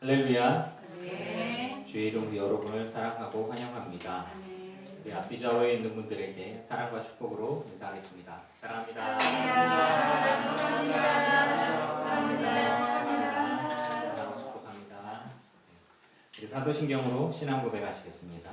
할렐루야. 네. 주의 이름으로 여러분을 사랑하고 환영합니다. 아멘. 우리 앞뒤 좌우에 있는 분들에게 사랑과 축복으로 인사하겠습니다. 사랑합니다. 사랑합니다. 축복합니다. 사랑하고 축복합니다. 우리 사도신경으로 신앙 고백하시겠습니다.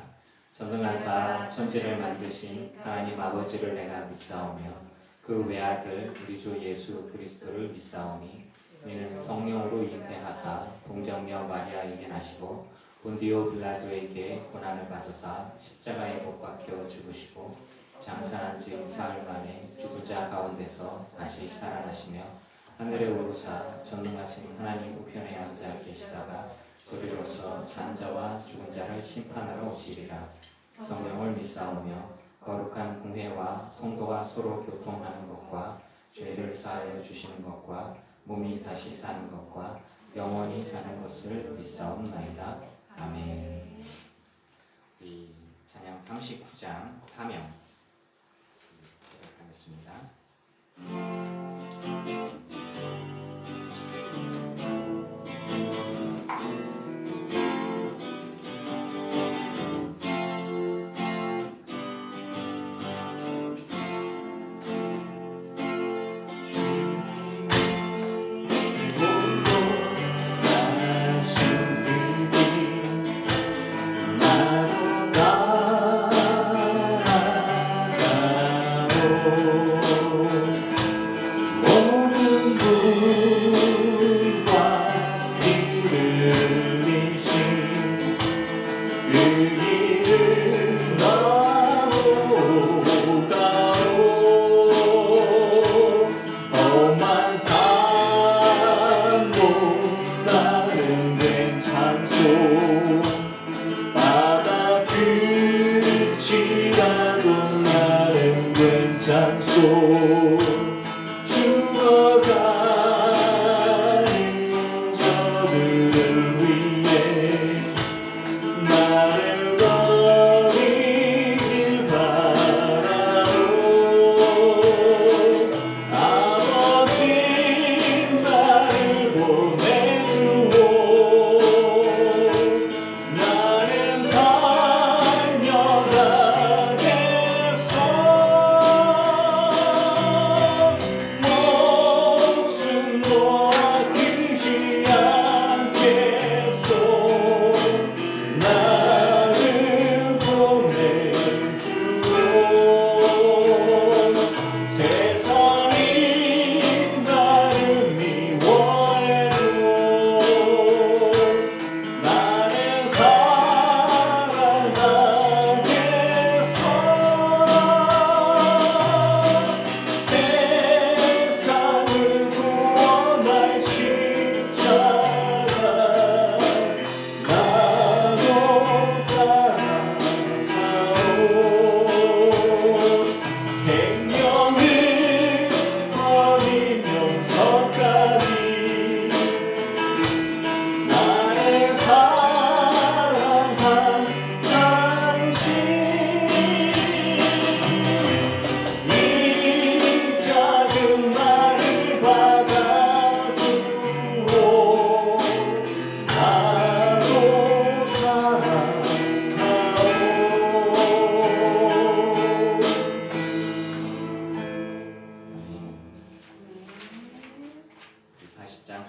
전능하사 천지를 만드신 하나님 아버지를 내가 믿사오며 그 외아들 우리 주 예수 그리스도를 믿사오니 이는 성령으로 잉태하사 동정녀 마리아에게 나시고 본디오 빌라도에게 고난을 받으사 십자가에 못 박혀 죽으시고 장사한 지 사흘 만에 죽은 자 가운데서 다시 살아나시며 하늘에 오르사 전능하신 하나님 우편에 앉아 계시다가 저리로서 산 자와 죽은 자를 심판하러 오시리라. 성령을 믿사오며 거룩한 공회와 성도가 서로 교통하는 것과 죄를 사하여 주시는 것과 몸이 다시 사는 것과 영원히 사는 것을 믿사옵나이다. 아멘. 우리 찬양 39장 사명 시작하겠습니다.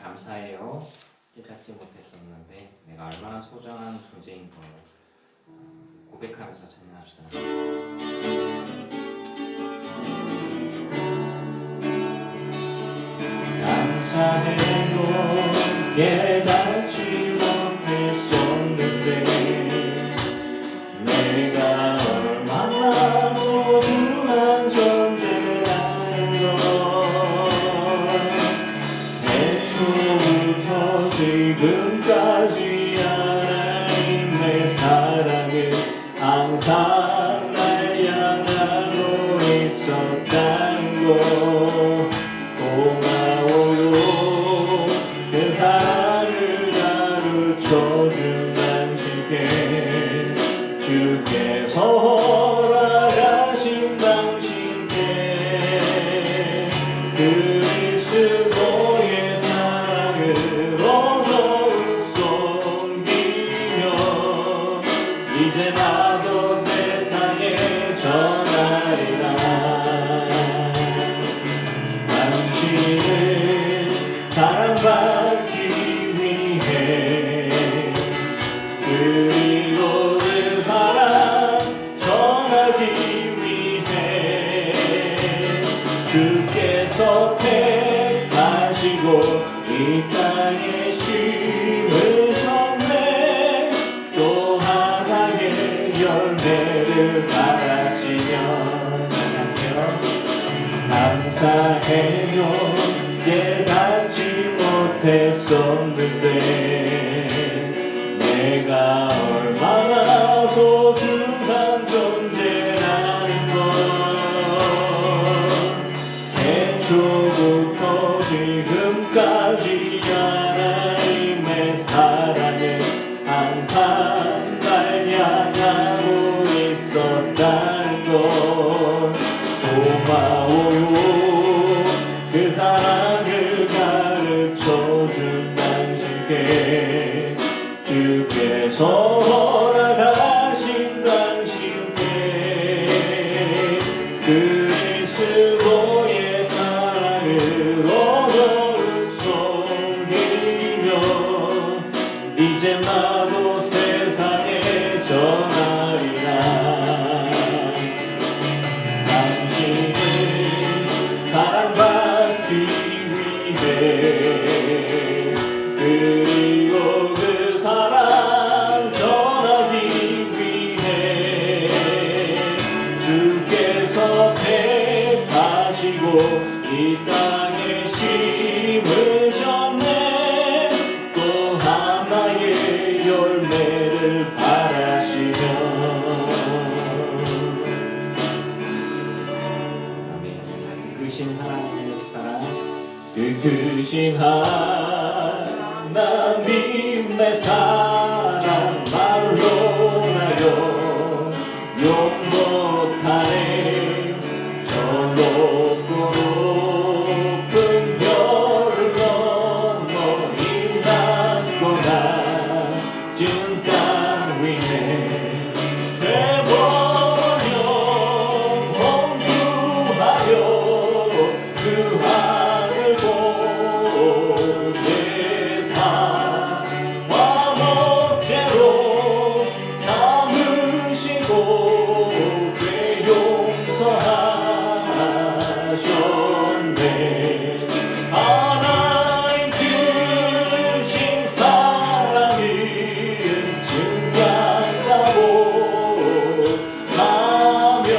감사해요. 깨닫지 못했었는데 내가 얼마나 소중한 존재인 걸 고백하면서 찬양합시다. 감사해요. 깨닫지 못했었는데 내가 얼마나 소중한 존재라는 걸 애초부터 지금까지 하나님의 사랑은 항상 날 향하고 있었다는 거 고마워요. 그 사랑을 가르쳐준 당신께 주께서 허락하신 당신께 그리스도의 사랑으로 더욱 심으셨네. 또 하나의 열매를 바라시며 감사해요. 깨닫지 못했었는데 내가 얼마나 소중한 존재라는 걸 애초부터 지금까지 하나님의 사랑은 항상 날 향하고 있었다는 걸 고마워요. 그 사랑을 가르쳐준 당신께 주께서 허락하신 당신께 그리스도의 사랑으로 더욱 섬기며 이제 나도 세상에 전하리라. 당신은 사랑받기 위해 그리고 그 사랑 전하기 위해 주께서 택하시고 이 땅에 심으셨네. 또 하나의 열매를 바라시며 크신 하나님의 사랑, 그 크신 하나님의 사랑 말로나요 용 못하네. 저 높고 높은 별을 넘어 인간고 낮은 땅 위에 죄버려 범구하여 그 하늘 보내사 와 목재로 삼으시고 죄 용서하셨네. 하나님 크신 사랑은 증명하고 하며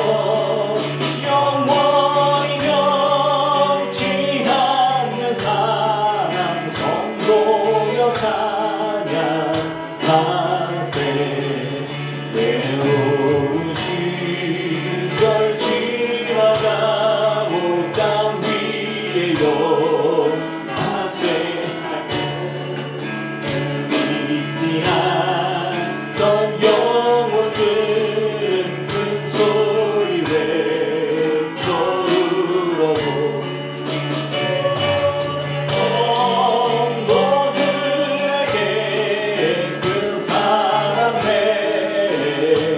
영원히 변치 않는 사랑 성도여 찬양하세. 외로운 시절 지나가고 땅 위에 영하세. 믿지 않던 영혼들은 큰 소리 외쳐 울어도 성도들에게 큰 사랑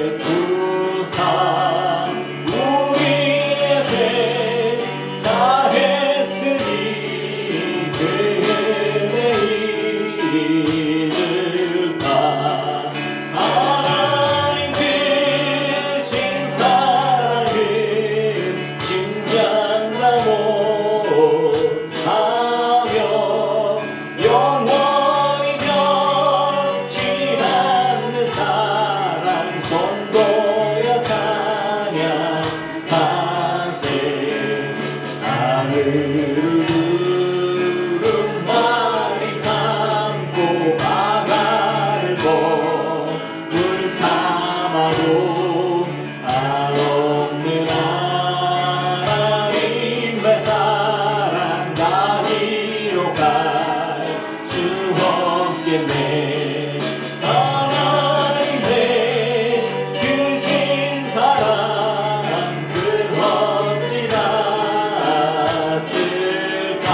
베푸사 우리의 죄 사했으니 그 은혜 잊을까. 하나님 크신 사랑은 증량나 못하며 영원히 변치 않는 사랑 성도여 찬양하세. 하늘을 구름 많이 삼고 바다를 물 삼아도 한없는 하나님의 사랑 나기로 갈 수 없겠네. 하나님의 크신 사랑 그 어찌나 쓸까.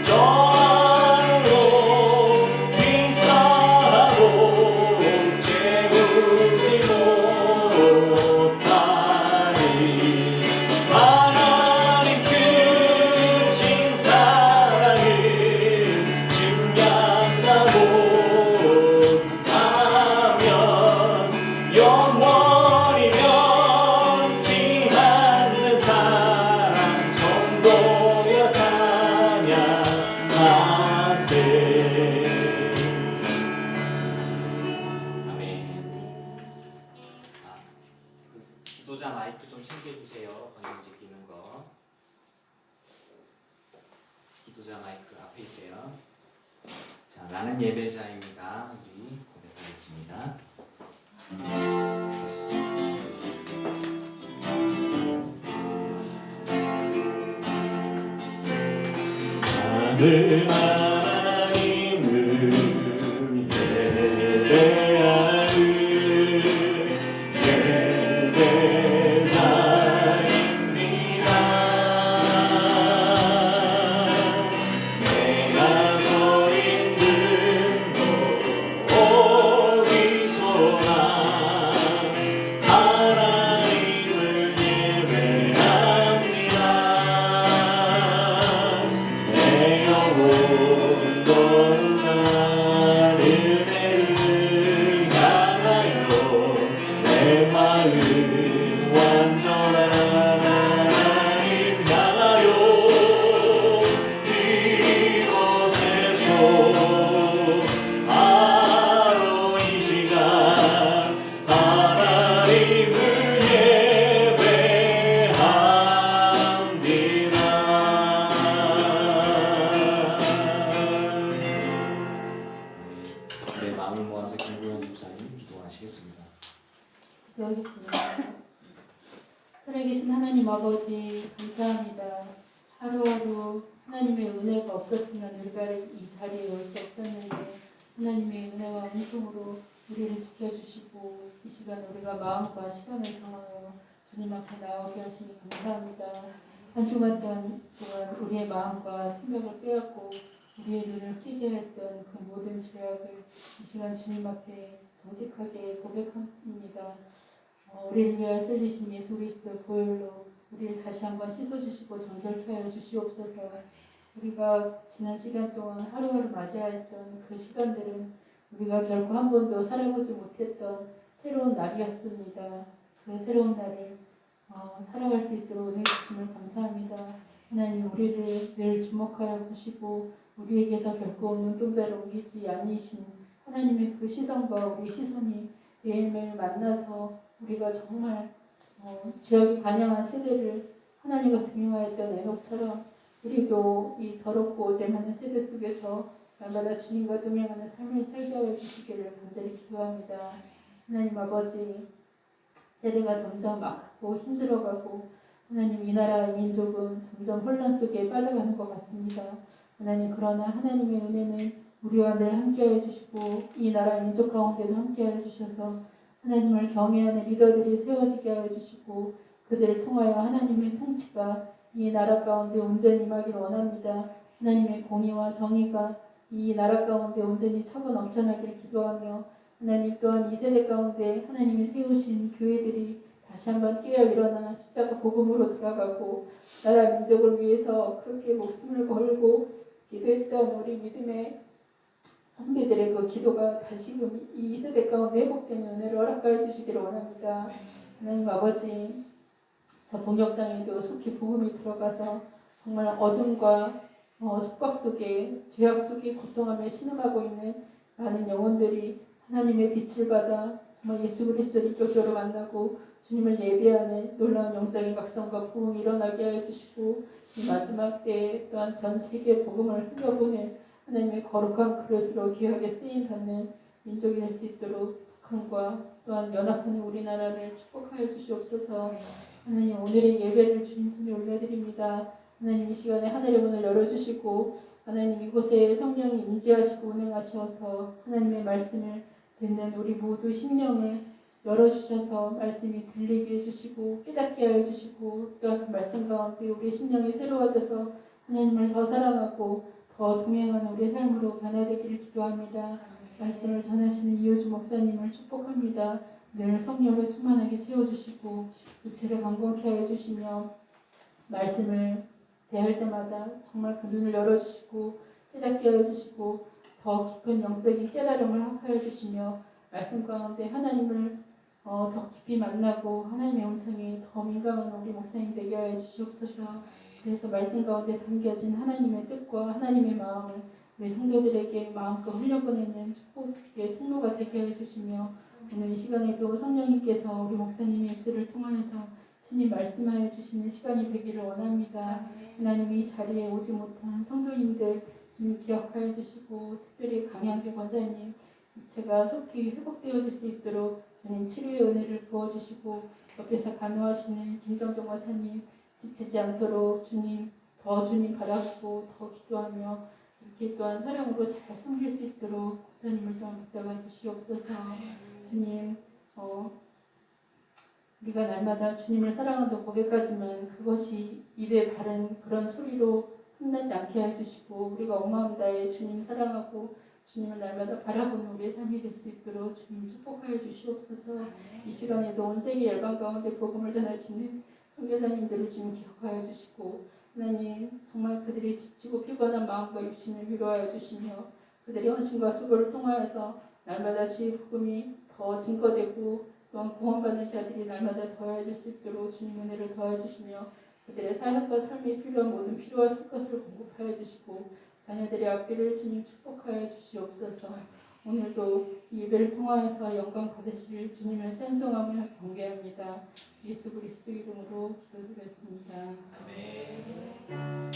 저 안으로 비싸고 채우지 못하니 하나님 크신 사랑은 증량나 못하며 나는 예배자입니다. 우리 고백하겠습니다. 나는 하나님을 예배하는 예배자입니다. 내가 서 있는 곳 어디서나 하나님을 예배합니다. 내 영혼 거룩한 은혜를 향하여 내 마음 완전한 하나님 향하여 이곳에서 바로 이 시간 하나님을 예배합니다. 내 마음을 모아서 김구현 집사님 기도하시겠습니다. 기도하겠습니다. 살아계신 하나님 아버지 감사합니다. 하루하루 하나님의 은혜가 없었으면 우리가 이 자리에 올 수 없었는데 하나님의 은혜와 은총으로 우리를 지켜주시고 이 시간 우리가 마음과 시간을 정하여 주님 앞에 나오게 하시니 감사합니다. 한 주간 동안 우리의 마음과 생각을 빼앗고 우리의 눈을 휘게 했던 그 모든 죄악을 이 시간 주님 앞에 정직하게 고백합니다. 우리를 위하여 셀리신 예수 그리스도 보혈로 우리를 다시 한번 씻어주시고 정결케 하여 주시옵소서. 우리가 지난 시간 동안 하루하루 맞이하였던 그 시간들은 우리가 결코 한 번도 살아보지 못했던 새로운 날이었습니다. 그 새로운 날을 살아갈 수 있도록 은혜 주심을 감사합니다. 하나님 우리를 늘 주목하여 보시고 우리에게서 결코 눈동자를 옮기지 아니신 하나님의 그 시선과 우리 시선이 매일매일 만나서 우리가 정말 죄악이 반영한 세대를 하나님과 동행하였던 에녹처럼 우리도 이 더럽고 오잼하는 세대 속에서 날마다 주님과 동행하는 삶을 살게 하여 주시기를 간절히 기도합니다. 하나님 아버지, 세대가 점점 악하고 힘들어가고 하나님 이 나라 민족은 점점 혼란 속에 빠져가는 것 같습니다. 하나님 그러나 하나님의 은혜는 우리와 늘 함께하여 주시고 이 나라 민족 가운데도 함께하여 주셔서 하나님을 경외하는 리더들이 세워지게 하여 주시고 그들을 통하여 하나님의 통치가 이 나라 가운데 온전히 임하기를 원합니다. 하나님의 공의와 정의가 이 나라 가운데 온전히 차고 넘쳐나기를 기도하며 하나님 또한 이 세대 가운데 하나님이 세우신 교회들이 다시 한번 깨어 일어나 십자가 복음으로 돌아가고 나라 민족을 위해서 그렇게 목숨을 걸고 기도했던 우리 믿음의 선배들의 그 기도가 다시금 이 세대 가운데 회복되는 은혜를 허락하여 주시기를 원합니다. 하나님 아버지, 저 본격 땅에도 속히 복음이 들어가서 정말 어둠과 속박 속에 죄악 속에 고통하며 신음하고 있는 많은 영혼들이 하나님의 빛을 받아 정말 예수 그리스도를 인격적으로 만나고 주님을 예배하는 놀라운 영적인 각성과 부흥이 일어나게 하여 주시고 이 마지막 때에 또한 전 세계 복음을 흘려보낼 하나님의 거룩한 그릇으로 귀하게 쓰임받는 민족이 될 수 있도록 북한과 또한 연합하는 우리나라를 축복하여 주시옵소서. 하나님 오늘의 예배를 주님 손에 올려드립니다. 하나님 이 시간에 하늘의 문을 열어주시고 하나님 이곳에 성령이 임재하시고 운행하셔서 하나님의 말씀을 듣는 우리 모두 심령을 열어주셔서 말씀이 들리게 해주시고 깨닫게 하여 주시고 또한 그 말씀 가운데 우리 심령이 새로워져서 하나님을 더 사랑하고 더 동행하는 우리의 삶으로 변화되기를 기도합니다. 말씀을 전하시는 이효주 목사님을 축복합니다. 늘 성령으로 충만하게 채워주시고 육체를 강건케 하여 주시며 말씀을 대할 때마다 정말 그 눈을 열어주시고 깨닫게 하여 주시고 더 깊은 영적인 깨달음을 허락하여 주시며 말씀 가운데 하나님을 더 깊이 만나고 하나님의 음성에 더 민감한 우리 목사님 되게 하여 주시옵소서. 그래서 말씀 가운데 담겨진 하나님의 뜻과 하나님의 마음을 우리 성도들에게 마음껏 흘려보내는 축복의 통로가 되게 해주시며 오늘 이 시간에도 성령님께서 우리 목사님의 입술을 통하여서 주님 말씀하여 주시는 시간이 되기를 원합니다. 하나님 이 자리에 오지 못한 성도님들 주님 기억하여 주시고 특별히 강양교 권사님 제가 속히 회복되어질 수 있도록 주님 치료의 은혜를 부어주시고 옆에서 간호하시는 김정정 권사님 지치지 않도록 주님 더 주님 바라보고 더 기도하며 이렇게 또한 사랑으로 잘 섬길 수 있도록 권사님을 또한 붙잡아 주시옵소서. 주님 우리가 날마다 주님을 사랑한다고 고백하지만 그것이 입에 바른 그런 소리로 끝나지 않게 해주시고 우리가 온 마음 다해 주님 사랑하고 주님을 날마다 바라보는 우리의 삶이 될 수 있도록 주님 축복하여 주시옵소서. 이 시간에도 온 세계 열방 가운데 복음을 전하시는 선교사님들을 주님 기억하여 주시고 하나님 정말 그들이 지치고 피곤한 마음과 육신을 위로하여 주시며 그들의 헌신과 수고를 통하여서 날마다 주의 복음이 더 증거되고 또한 구원받는 자들이 날마다 더해질 수 있도록 주님 은혜를 더해주시며 그들의 사역과 삶에 필요한 모든 필요한 것을 공급하여 주시고 자녀들의 앞길을 주님 축복하여 주시옵소서. 오늘도 이 예배를 통하여서 영광 받으실 주님을 찬송하며 경배합니다. 예수 그리스도 이름으로 기도드렸습니다. 아멘.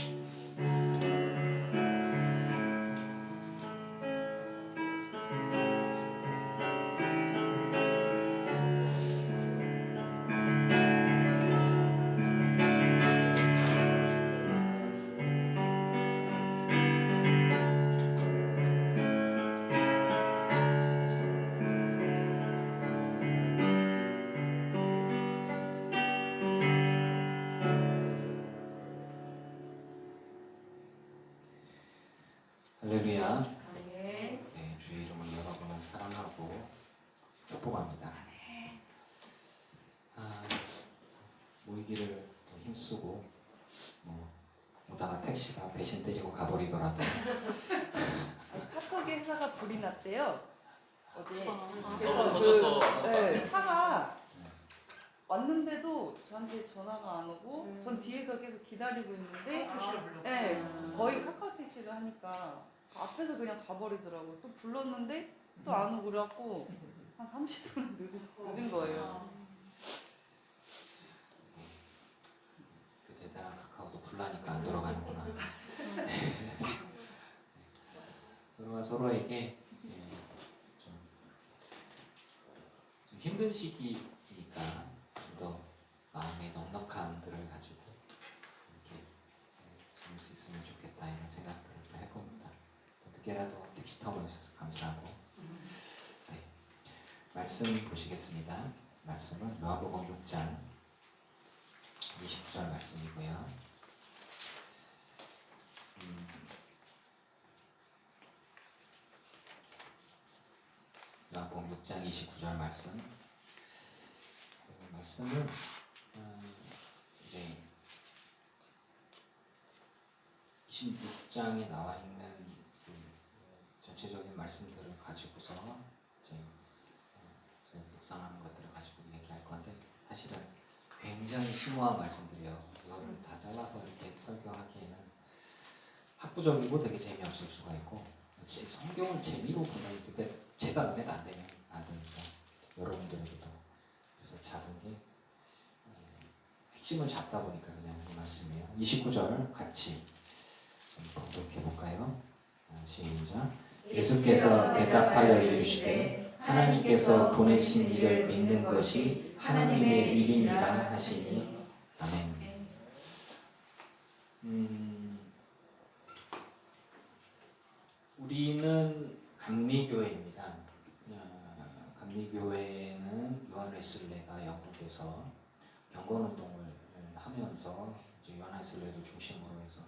할렐루야. 네, 주의 이름을 여러분을 사랑하고 축복합니다. 모이기를 더 힘쓰고 오다가 택시가 배신 때리고 가버리더라도 카톡에 회사가 불이 났대요. 어제. 터졌어. 차가 왔는데도 저한테 전화가 안 오고 전 뒤에서 계속 기다리고 있는데 거의 카카오 택시를 하니까 앞에서 그냥 가버리더라고. 또 불렀는데 또 안 오고 그래갖고 한 30분 늦은 거예요. 그 대단한 카카오도 불나니까 안 돌아가는구나. 서로가 서로에게 좀 힘든 시기니까 좀 더 마음의 넉넉함들을 가지고 이렇게 지낼 수 있으면 좋겠다 이런 생각들을 또 해봅니다. 어떻게라도 택시 타고 오셔서 감사하고. 네. 말씀 보시겠습니다. 말씀은 요한복음 6장 29절 말씀이고요. 요한복음 6장 29절 말씀. 말씀은 이제 26장에 나와 있는 전체적인 말씀들을 가지고서 이제 묵상하는 것들을 가지고 얘기할 건데 사실은 굉장히 심오한 말씀들이에요. 이거를 다 잘라서 이렇게 설교하기에는 학구적이고 되게 재미없을 수가 있고 성경을 재미로 보면 되게 제가 은혜가 안 되면 안 되니까 여러분들에게도 그래서 작은 게 핵심을 잡다 보니까 그냥 이 말씀이에요. 29절 같이 좀 봉독해 볼까요? 시작. 예수께서 대답하여 이르시되 하나님께서 보내신 이를 믿는 것이 하나님의 일이니라 하시니 아멘. 우리는 감리교회입니다. 감리교회는 요한 웨슬레가 영국에서 경건운동을 하면서 이제 요한 웨슬레를 중심으로 해서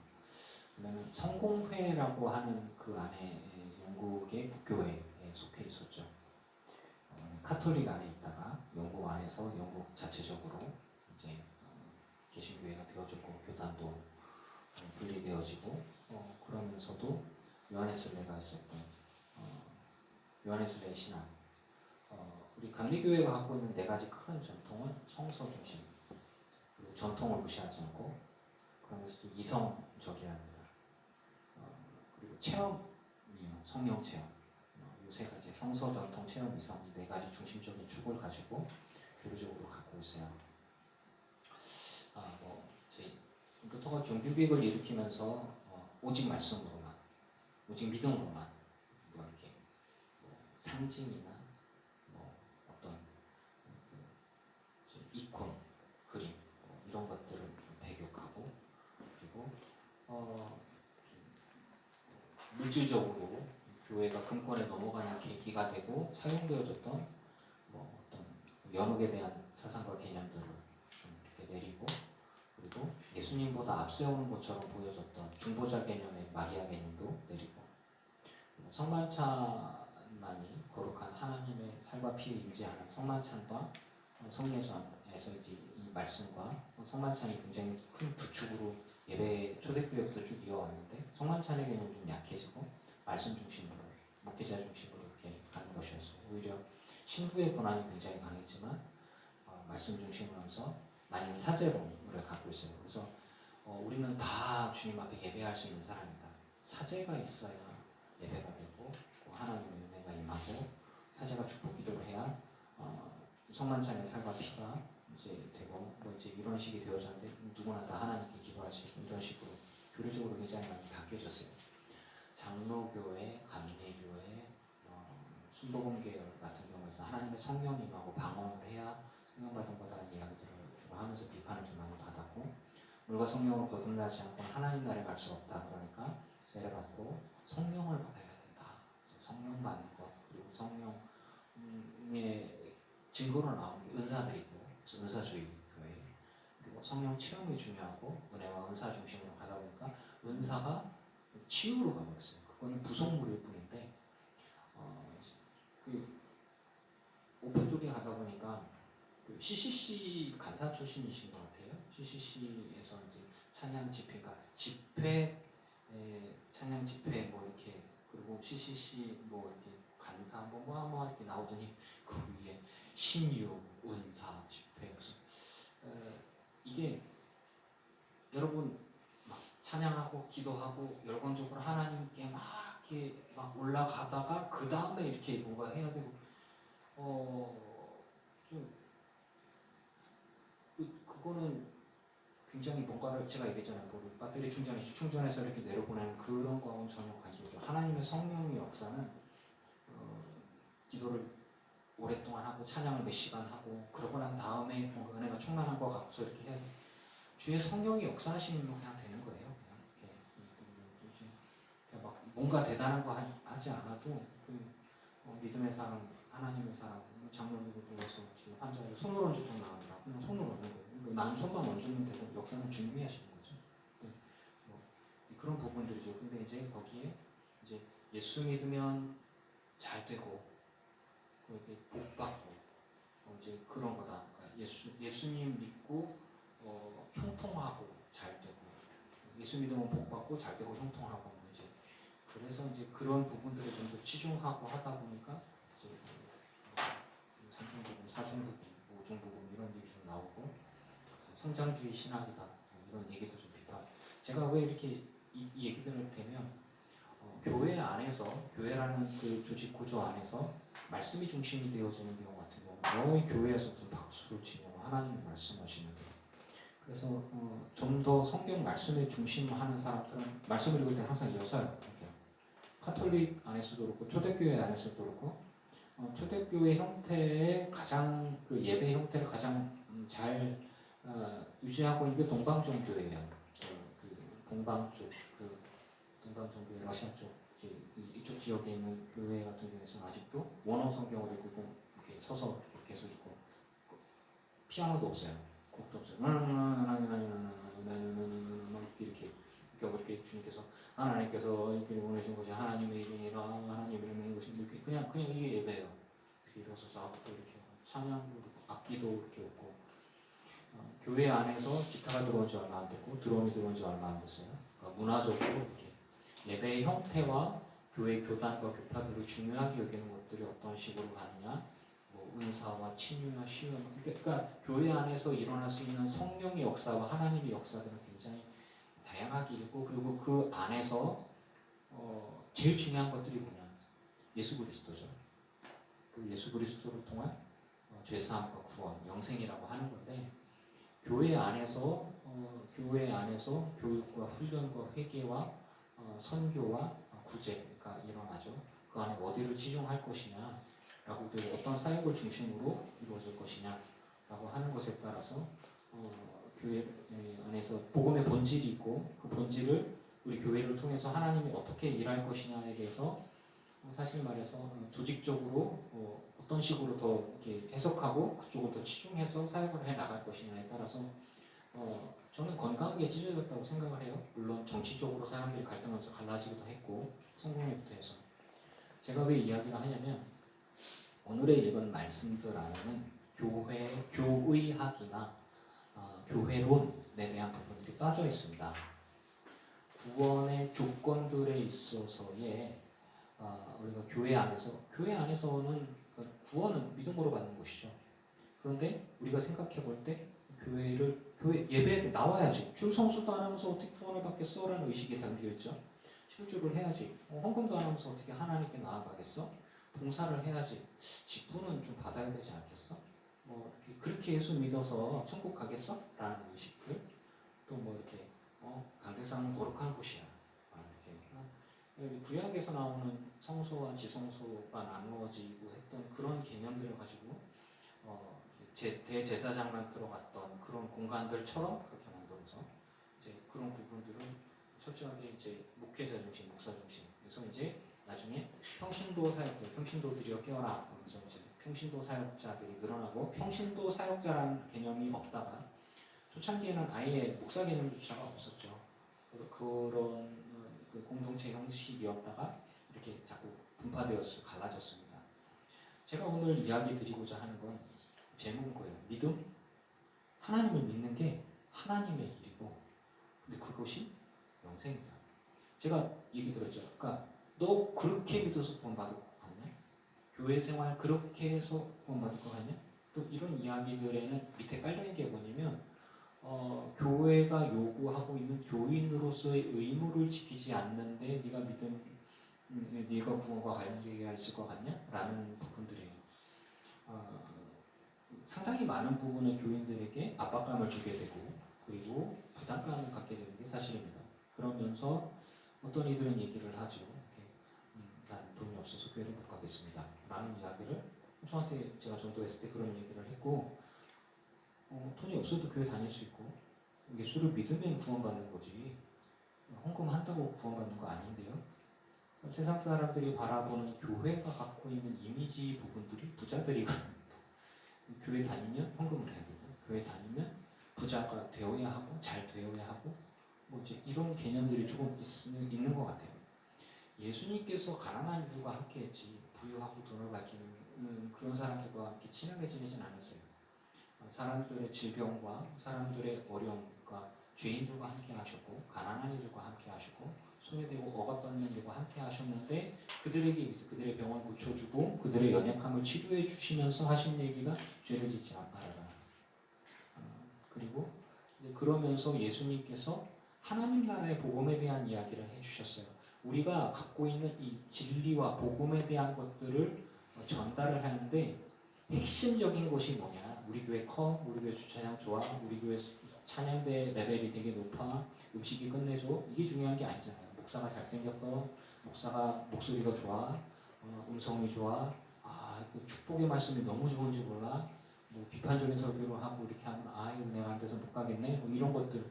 그러면 성공회라고 하는 그 안에 영국의 국교회에 속해 있었죠. 카톨릭 안에 있다가 영국 안에서 영국 자체적으로 이제 개신교회가 되어졌고 교단도 분리되어지고 그러면서도 요한 웨슬레가 있었던 요한 웨슬레의 신앙. 우리 감리교회가 갖고 있는 네 가지 큰 전통은 성서 중심, 그리고 전통을 무시하지 않고 그러면서도 이성적이어야 합니다. 그리고 체험이요, 성령 체험. 이 세 가지 성서, 전통, 체험, 이성 이 네 가지 중심적인 축을 가지고 교류적으로 갖고 있어요. 루터가 종교개혁을 일으키면서 오직 말씀으로만 오직 믿음으로만 뭐 이렇게 뭐 상징이나 뭐 어떤 이콘, 그림 이런 것들을 좀 배격하고 그리고 물질적으로 교회가 금권에 넘어가는 계기가 되고 사용되어졌던 뭐 어떤 연옥에 대한 사상과 개념들을 좀 이렇게 내리고 그리고 예수님보다 앞세우는 것처럼 보여졌던 중보자 개념의 마리아 개념도 내리고 성만찬만이 거룩한 하나님의 살과 피에 임재하는 성만찬과 성례전에서 이제 이 말씀과 성만찬이 굉장히 큰 부축으로 예배 초대교회부터 쭉 이어왔는데 성만찬의 개념이 좀 약해지고 말씀 중심으로 목회자 중심으로 이렇게 가는 것이었어요. 오히려 신부의 권한이 굉장히 강했지만 말씀 중심으로 하면서 많은 사제론을 갖고 있어요. 그래서 우리는 다 주님 앞에 예배할 수 있는 사람이다. 사제가 있어야 예배가 되고 하나님의 은혜가 임하고 사제가 축복 기도를 해야 성만찬의 살과 피가 이제 되고 뭐 이제 이런 식이 되어졌는데 누구나 다 하나님께 기도할 수 있고 이런 식으로 교리적으로 굉장히 많이 바뀌어졌어요. 장로교회, 감리교회, 순복음계열 같은 경우에서 하나님의 성령이 임하고 방언을 해야 성령받은 거다라는 이야기들을 주로 하면서 비판을 좀 많이 받았고 물과 성령으로 거듭나지 않고는 하나님 나라에 갈 수 없다. 그러니까 세례 받고 성령을 받아야 된다. 그래서 성령 받는 것 그리고 성령의 증거로 나오는 게 은사들이고 그래서 은사주의 교회 그리고 성령 체험이 중요하고 은혜와 은사 중심으로 가다 보니까 은사가 치유로 가버렸어요. 그거는 부속물일 뿐인데 그 오픈 쪽에 가다 보니까 그 CCC 간사 출신이신 것 같아요. CCC에서 이제 찬양 집회가 집회 찬양 집회 뭐 이렇게 그리고 CCC 뭐 이렇게 간사 뭐 이렇게 나오더니 그 위에 신유 은사 집회 그래서 이게 여러분 막 찬양하고 기도하고 열광적으로 하나님께 막 이렇게 막 올라가다가 그 다음에 이렇게 뭔가 해야 되고 좀 그거는 굉장히 뭔가를 제가 얘기했잖아요. 뭐 배터리 충전해서 이렇게 내려보내는 그런 거하고는 전혀 관계없죠. 하나님의 성령의 역사는 기도를 오랫동안 하고 찬양을 몇 시간 하고 그러고 난 다음에 뭔가 은혜가 충만한 거 갖고서 이렇게 해야 돼. 주의 성령이 역사하시면 그냥 되는 거예요. 그냥 이렇게 막 뭔가 대단한 거 하지 않아도 그 믿음의 사람, 하나님의 사람, 장로님을 불러서 지금 환자를 손을 얹어 좀 나온다. 그냥 손을 얹는 거예요. 나는 손만 얹으면 되고 역사는 준비하시는 거죠. 네. 뭐 그런 부분들이죠. 근데 이제 거기에 이제 예수 믿으면 잘 되고 그렇게 복 받고 이제 그런 거다. 그러니까 예수님 믿고 형통하고 잘 되고 예수 믿으면 복 받고 잘 되고 형통하고 이제 그래서 이제 그런 부분들을 좀 더 치중하고 하다 보니까 이제 산중 부분, 사중 부분, 오중 부분 이런 얘기 좀 나오고 성장주의 신학이다 이런 얘기도 좀 비판. 제가 왜 이렇게 이 얘기들을 대면 교회 안에서 교회라는 그 조직 구조 안에서 말씀이 중심이 되어지는 경우 같은 경우 너희 교회에서 무슨 박수를 치냐고 하나님이 말씀하시는데 그래서 좀 더 성경 말씀에 중심하는 사람들은 말씀을 읽을 때 항상 이어서요. 카톨릭 안에서도 그렇고 초대교회 안에서도 그렇고 초대교회 형태의 가장 그 예배 형태를 가장 잘 유지하고 있는 게 동방종교회예요. 그 동방 쪽, 그 동방종교회 러시아 쪽 이쪽 지역에 있는 교회 같은 경우에는 아직도 원어 성경을 읽고 이렇게 서서 이렇게 계속 있고 피아노도 없어요. 곡도 없어요. 이렇게 주님께서 하나님께서 이렇게 보내신 것이 하나님의 일이라 하나님의 이름인 것이 이렇게 그냥 이게 예배예요. 이렇게 일어서서 앞으로 이렇게 찬양도 그렇고 악기도 이렇게 없고 교회 안에서 기타가 들어온 지 얼마 안 됐고 드럼이 들어온 지 얼마 안 됐어요. 그러니까 문화적으로 이렇게 예배의 형태와 교회 교단과 교파들을 중요하게 여기는 것들이 어떤 식으로 가느냐 뭐 은사와 친유와 시유 그러니까 교회 안에서 일어날 수 있는 성령의 역사와 하나님의 역사들은 굉장히 다양하게 있고 그리고 그 안에서 제일 중요한 것들이 뭐냐 예수 그리스도죠. 그 예수 그리스도를 통한 죄사함과 구원, 영생이라고 하는 건데 교회 안에서 교육과 훈련과 회개와 선교와 구제가 일어나죠. 그 안에 어디를 치중할 것이냐, 라고 또 어떤 사역을 중심으로 이루어질 것이냐라고 하는 것에 따라서 교회 안에서 복음의 본질이 있고 그 본질을 우리 교회를 통해서 하나님이 어떻게 일할 것이냐에 대해서 사실 말해서 조직적으로 어떤 식으로 더 이렇게 해석하고 그쪽을 더 치중해서 사역을 해 나갈 것이냐에 따라서 저는 건강하게 찢어졌다고 생각을 해요. 물론 정치적으로 사람들이 갈등하면서 갈라지기도 했고 성공회부터 해서 제가 왜 이야기를 하냐면 오늘의 읽은 말씀들 안에는 교의학이나 교회론에 대한 부분들이 빠져 있습니다. 구원의 조건들에 있어서의 우리가 교회 안에서는 구원은 믿음으로 받는 것이죠. 그런데 우리가 생각해 볼 때 교회 예배에 나와야지. 줄 성수도 안 하면서 어떻게 구원을 받겠어라는 의식이 담겨 있죠. 실주를 해야지. 헌금도 안 하면서 어떻게 하나님께 나아가겠어? 봉사를 해야지. 직분은 좀 받아야 되지 않겠어? 뭐 그렇게 예수 믿어서 천국 가겠어? 라는 의식들. 또 뭐 이렇게 강대상은 거룩한 곳이야. 이렇게 구약에서 나오는 성소와 지성소가 나누어지고 했던 그런 개념들을 가지고 대제사장만 들어갔던 그런 공간들처럼 그렇게 만들어서 이제 그런 부분들은 철저하게 이제 목회자 중심, 목사 중심. 그래서 이제 나중에 평신도들이여 깨어나 하면서 이제 평신도 사역자들이 늘어나고 평신도 사역자라는 개념이 없다가 초창기에는 아예 목사 개념조차가 없었죠. 그래서 그런 그 공동체 형식이었다가 이렇게 자꾸 분파되어서 갈라졌습니다. 제가 오늘 이야기 드리고자 하는 건 제목은 거예요. 믿음? 하나님을 믿는 게 하나님의 일이고 근데 그것이 영생이다. 제가 얘기 들었죠. 그러니까 너 그렇게 믿어서 구원받을 것 같냐? 교회 생활 그렇게 해서 구원받을 것 같냐? 또 이런 이야기들에는 밑에 깔려있는 게 뭐냐면 교회가 요구하고 있는 교인으로서의 의무를 지키지 않는데 네가 구원과 관계가 있을 것 같냐? 라는 부분들이에요. 상당히 많은 부분의 교인들에게 압박감을 주게 되고 그리고 부담감을 갖게 되는 게 사실입니다. 그러면서 어떤 이들은 얘기를 하죠. 난 돈이 없어서 교회를 못 가겠습니다. 라는 이야기를 저한테 제가 전도했을 때 그런 얘기를 했고 돈이 없어도 교회 다닐 수 있고 예수를 믿으면 구원받는 거지 헌금한다고 구원받는 거 아닌데요. 세상 사람들이 바라보는 교회가 갖고 있는 이미지 부분들이 부자들이 교회 다니면 헌금을 해야 되고 교회 다니면 부자가 되어야 하고 잘 되어야 하고 뭐 이제 이런 개념들이 조금 있는 것 같아요. 예수님께서 가난한 이들과 함께했지 부유하고 돈을 밝히는 그런 사람들과 함께 친하게 지내진 않았어요. 사람들의 질병과 사람들의 어려움과 죄인들과 함께 하셨고 가난한 이들과 함께 하셨고 소외되고 억압받는 이들과 함께 하셨는데 그들의 병을 고쳐주고 그들의 연약함을 치료해 주시면서 하신 얘기가 죄를 짓지 말아라. 그리고 이제 그러면서 예수님께서 하나님 나라의 복음에 대한 이야기를 해주셨어요. 우리가 갖고 있는 이 진리와 복음에 대한 것들을 전달을 하는데 핵심적인 것이 뭐냐? 우리 교회 커, 우리 교회 주차장 좋아, 우리 교회 찬양대 레벨이 되게 높아, 음식이 끝내줘. 이게 중요한 게 아니잖아요. 목사가 잘생겼어, 목사가 목소리가 좋아, 음성이 좋아, 그 축복의 말씀이 너무 좋은지 몰라, 뭐 비판적인 설교를 하고 이렇게 하면 내가 안 돼서 못 가겠네. 뭐 이런 것들.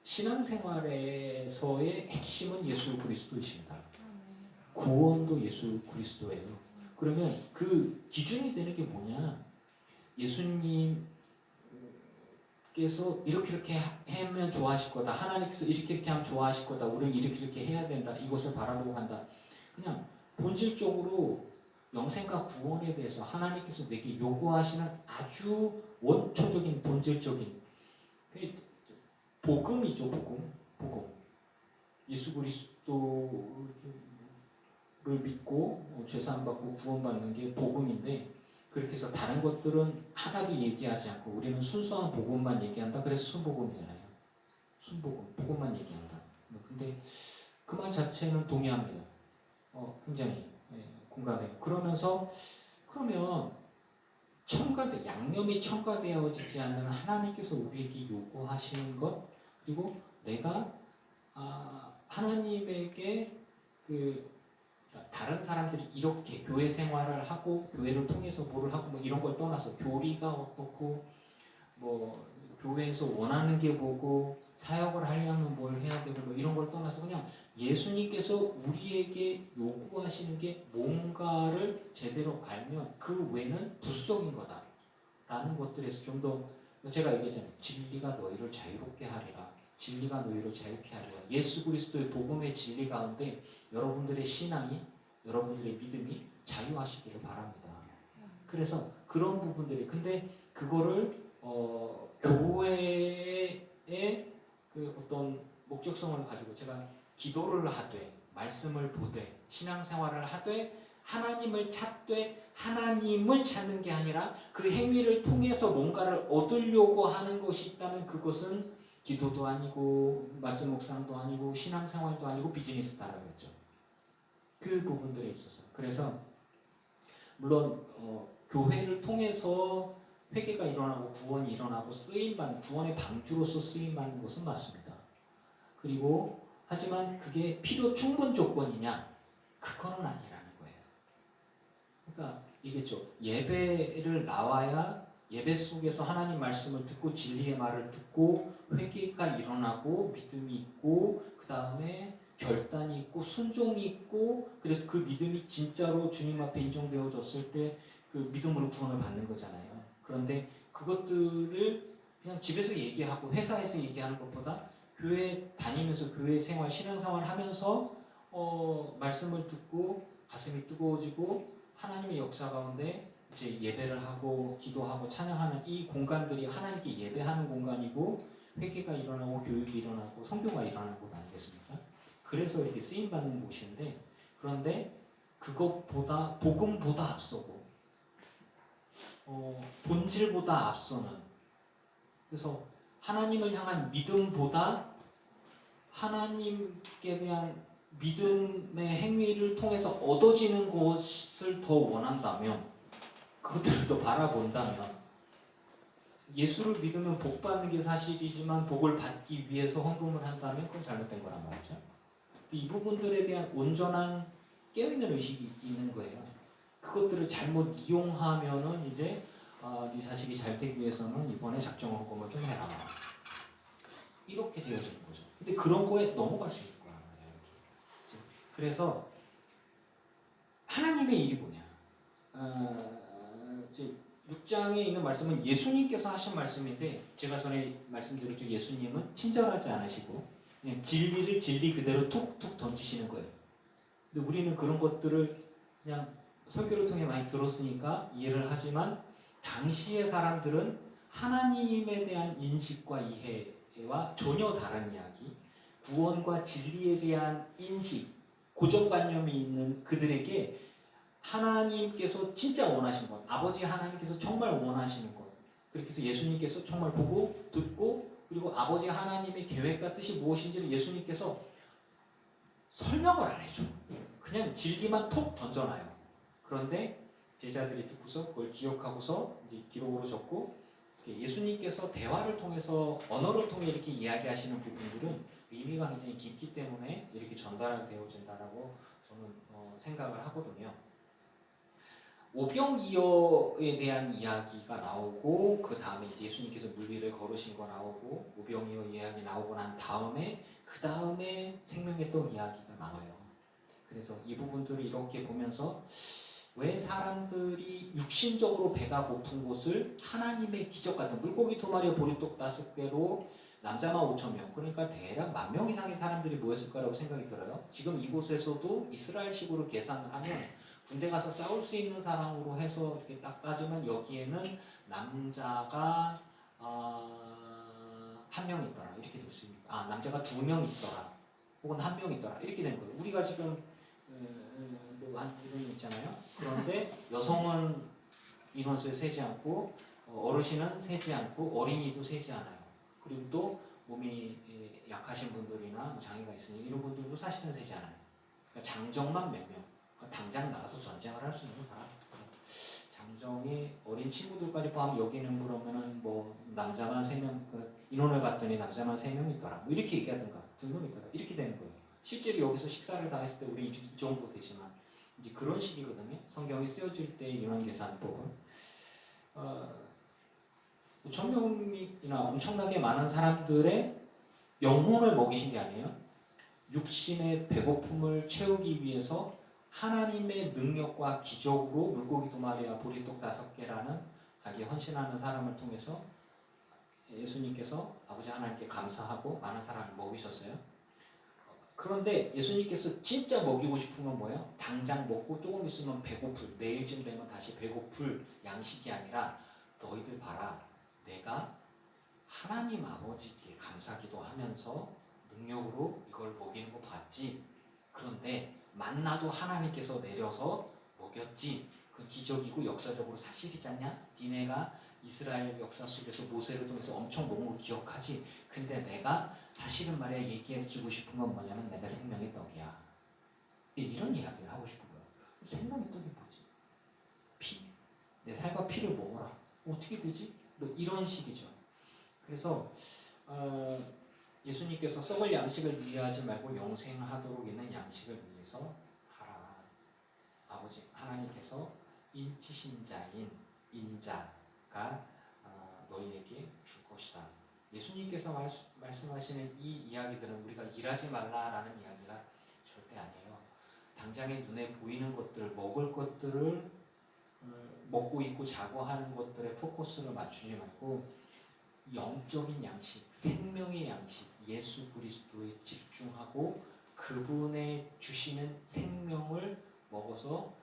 신앙생활에서의 핵심은 예수 그리스도이십니다. 구원도 예수 그리스도예요. 그러면 그 기준이 되는 게 뭐냐? 예수님께서 이렇게 하면 좋아하실 거다. 하나님께서 이렇게 하면 좋아하실 거다. 우리는 이렇게 해야 된다. 이것을 바라보고 간다. 그냥 본질적으로 영생과 구원에 대해서 하나님께서 내게 요구하시는 아주 원초적인 본질적인 복음이죠. 복음. 예수 그리스도를 믿고 죄사함 받고 구원받는 게 복음인데 그렇게 해서 다른 것들은 하나도 얘기하지 않고 우리는 순수한 복음만 얘기한다. 그래서 순복음이잖아요. 순복음, 복음만 얘기한다. 근데 그 말 자체는 동의합니다. 굉장히 공감해요. 그러면 양념이 첨가되어지지 않는 하나님께서 우리에게 요구하시는 것 그리고 내가 하나님에게 그 다른 사람들이 이렇게 교회 생활을 하고 교회를 통해서 뭐를 하고 뭐 이런 걸 떠나서 교리가 어떻고 뭐 교회에서 원하는 게 뭐고 사역을 하려면 뭘 해야 되고 뭐 이런 걸 떠나서 그냥 예수님께서 우리에게 요구하시는 게 뭔가를 제대로 알면 그 외는 부수적인 거다라는 것들에서 좀 더 제가 얘기했잖아요. 진리가 너희를 자유롭게 하리라. 진리가 너희를 자유케 하리라. 예수 그리스도의 복음의 진리 가운데 여러분들의 신앙이 여러분들의 믿음이 자유하시기를 바랍니다. 그래서 그런 부분들이 근데 그거를 교회의 그 어떤 목적성을 가지고 제가 기도를 하되 말씀을 보되 신앙생활을 하되 하나님을 찾되 하나님을 찾는 게 아니라 그 행위를 통해서 뭔가를 얻으려고 하는 것이 있다면 그것은 기도도 아니고 말씀 묵상도 아니고 신앙생활도 아니고 비즈니스다라고 했죠. 그 부분들에 있어서 그래서 물론 교회를 통해서 회개가 일어나고 구원이 일어나고 쓰임받는 구원의 방주로서 쓰임받는 것은 맞습니다. 그리고 하지만 그게 필요 충분 조건이냐? 그거는 아니라는 거예요. 그러니까 이겠죠. 예배를 나와야 예배 속에서 하나님 말씀을 듣고 진리의 말을 듣고 회개가 일어나고 믿음이 있고 그 다음에 결단이 있고 순종이 있고 그래서 그 믿음이 진짜로 주님 앞에 인정되어졌을 때 그 믿음으로 구원을 받는 거잖아요. 그런데 그것들을 그냥 집에서 얘기하고 회사에서 얘기하는 것보다 교회 다니면서 교회 생활, 신앙생활 하면서 말씀을 듣고 가슴이 뜨거워지고 하나님의 역사 가운데 이제 예배를 하고 기도하고 찬양하는 이 공간들이 하나님께 예배하는 공간이고 회개가 일어나고 교육이 일어나고 성교가 일어나는 곳 아니겠습니까? 그래서 이렇게 쓰임받는 곳인데 그런데 그것보다 복음보다 앞서고 본질보다 앞서는 그래서 하나님을 향한 믿음보다 하나님께 대한 믿음의 행위를 통해서 얻어지는 것을 더 원한다면 그것들을 더 바라본다면 예수를 믿으면 복 받는 게 사실이지만 복을 받기 위해서 헌금을 한다면 그건 잘못된 거란 말이죠. 이 부분들에 대한 온전한 깨어있는 의식이 있는 거예요. 그것들을 잘못 이용하면은 이제 네 자식이 잘 되기 위해서는 이번에 작정 헌금을 좀 해라. 이렇게 되어지는 거죠. 근데 그런 거에 넘어갈 수 있는 거란 말이에요. 이렇게. 그래서 하나님의 일이 뭐냐? 이제 6장에 있는 말씀은 예수님께서 하신 말씀인데 제가 전에 말씀드렸죠. 예수님은 친절하지 않으시고 그냥 진리를 진리 그대로 툭툭 던지시는 거예요. 근데 우리는 그런 것들을 그냥 설교를 통해 많이 들었으니까 이해를 하지만 당시의 사람들은 하나님에 대한 인식과 이해와 전혀 다른 이야기, 구원과 진리에 대한 인식, 고정관념이 있는 그들에게 하나님께서 진짜 원하신 것, 아버지 하나님께서 정말 원하시는 것, 그렇게 해서 예수님께서 정말 보고 듣고 그리고 아버지 하나님의 계획과 뜻이 무엇인지를 예수님께서 설명을 안 해줘. 그냥 진리만 톡 던져놔요. 그런데 제자들이 듣고서 그걸 기억하고서 이제 기록으로 적고 예수님께서 대화를 통해서 언어를 통해 이렇게 이야기하시는 부분들은 의미가 굉장히 깊기 때문에 이렇게 전달되어진다라고 저는 생각을 하거든요. 오병이어에 대한 이야기가 나오고 그 다음에 이제 예수님께서 물 위를 걸으신 거 나오고 오병이어 이야기 나오고 난 다음에 그 다음에 생명의 떡 이야기가 나와요. 그래서 이 부분들을 이렇게 보면서 왜 사람들이 육신적으로 배가 고픈 곳을 하나님의 기적 같은 물고기 2마리에 보리떡 5개로 남자만 5,000명 그러니까 대략 10,000명 이상의 사람들이 모였을 거라고 생각이 들어요. 지금 이곳에서도 이스라엘식으로 계산을 하면 군대 가서 싸울 수 있는 사람으로 해서 이렇게 딱 따지면 여기에는 남자가 1명 있더라 이렇게 될 수 있는 거예요. 남자가 2명 있더라 혹은 1명 있더라 이렇게 되는 거예요. 우리가 지금 이런 있잖아요. 그런데 여성은 인원수에 세지 않고 어르신은 세지 않고 어린이도 세지 않아요. 그리고 또 몸이 약하신 분들이나 장애가 있으니 이런 분들도 사실은 세지 않아요. 그러니까 장정만 몇 명. 그러니까 당장 나가서 전쟁을 할 수 있는 사람. 장정이 어린 친구들까지 포함 여기는 그러면은 뭐 남자만 3명 인원을 봤더니 남자만 3명 있더라. 뭐 이렇게 얘기하든가 2명 있더라. 이렇게 되는 거예요. 실제로 여기서 식사를 다 했을 때 우리 이 정도 되지만 이제 그런 식이거든요. 성경이 쓰여질 때 이런 계산법은 5,000명이나 엄청나게 많은 사람들의 영혼을 먹이신 게 아니에요. 육신의 배고픔을 채우기 위해서 하나님의 능력과 기적으로 물고기 2마리와 보리떡 5개라는 자기 헌신하는 사람을 통해서 예수님께서 아버지 하나님께 감사하고 많은 사람을 먹이셨어요. 그런데 예수님께서 진짜 먹이고 싶은 건 뭐예요? 당장 먹고 조금 있으면 배고플, 내일쯤 되면 다시 배고플 양식이 아니라 너희들 봐라. 내가 하나님 아버지께 감사기도 하면서 능력으로 이걸 먹이는 거 봤지. 그런데 만나도 하나님께서 내려서 먹였지. 그 기적이고 역사적으로 사실이지 않냐? 니네가 이스라엘 역사 속에서 모세를 통해서 엄청 먹은 거 기억하지. 근데 내가 사실은 말이야 얘기해주고 싶은 건 뭐냐면 내가 생명의 떡이야. 이런 이야기를 하고 싶은 거야. 생명의 떡이 뭐지? 피. 내 살과 피를 먹어라. 어떻게 되지? 뭐 이런 식이죠. 그래서 예수님께서 썩을 양식을 위하지 말고 영생하도록 있는 양식을 위해서 하라. 아버지 하나님께서 인치신 자인 인자가 너희에게 줄 것이다. 예수님께서 말씀하시는 이 이야기들은 우리가 일하지 말라라는 이야기가 절대 아니에요. 당장에 눈에 보이는 것들, 먹을 것들을 먹고 있고 자고 하는 것들에 포커스를 맞추지 말고 영적인 양식, 생명의 양식, 예수 그리스도에 집중하고 그분의 주시는 생명을 먹어서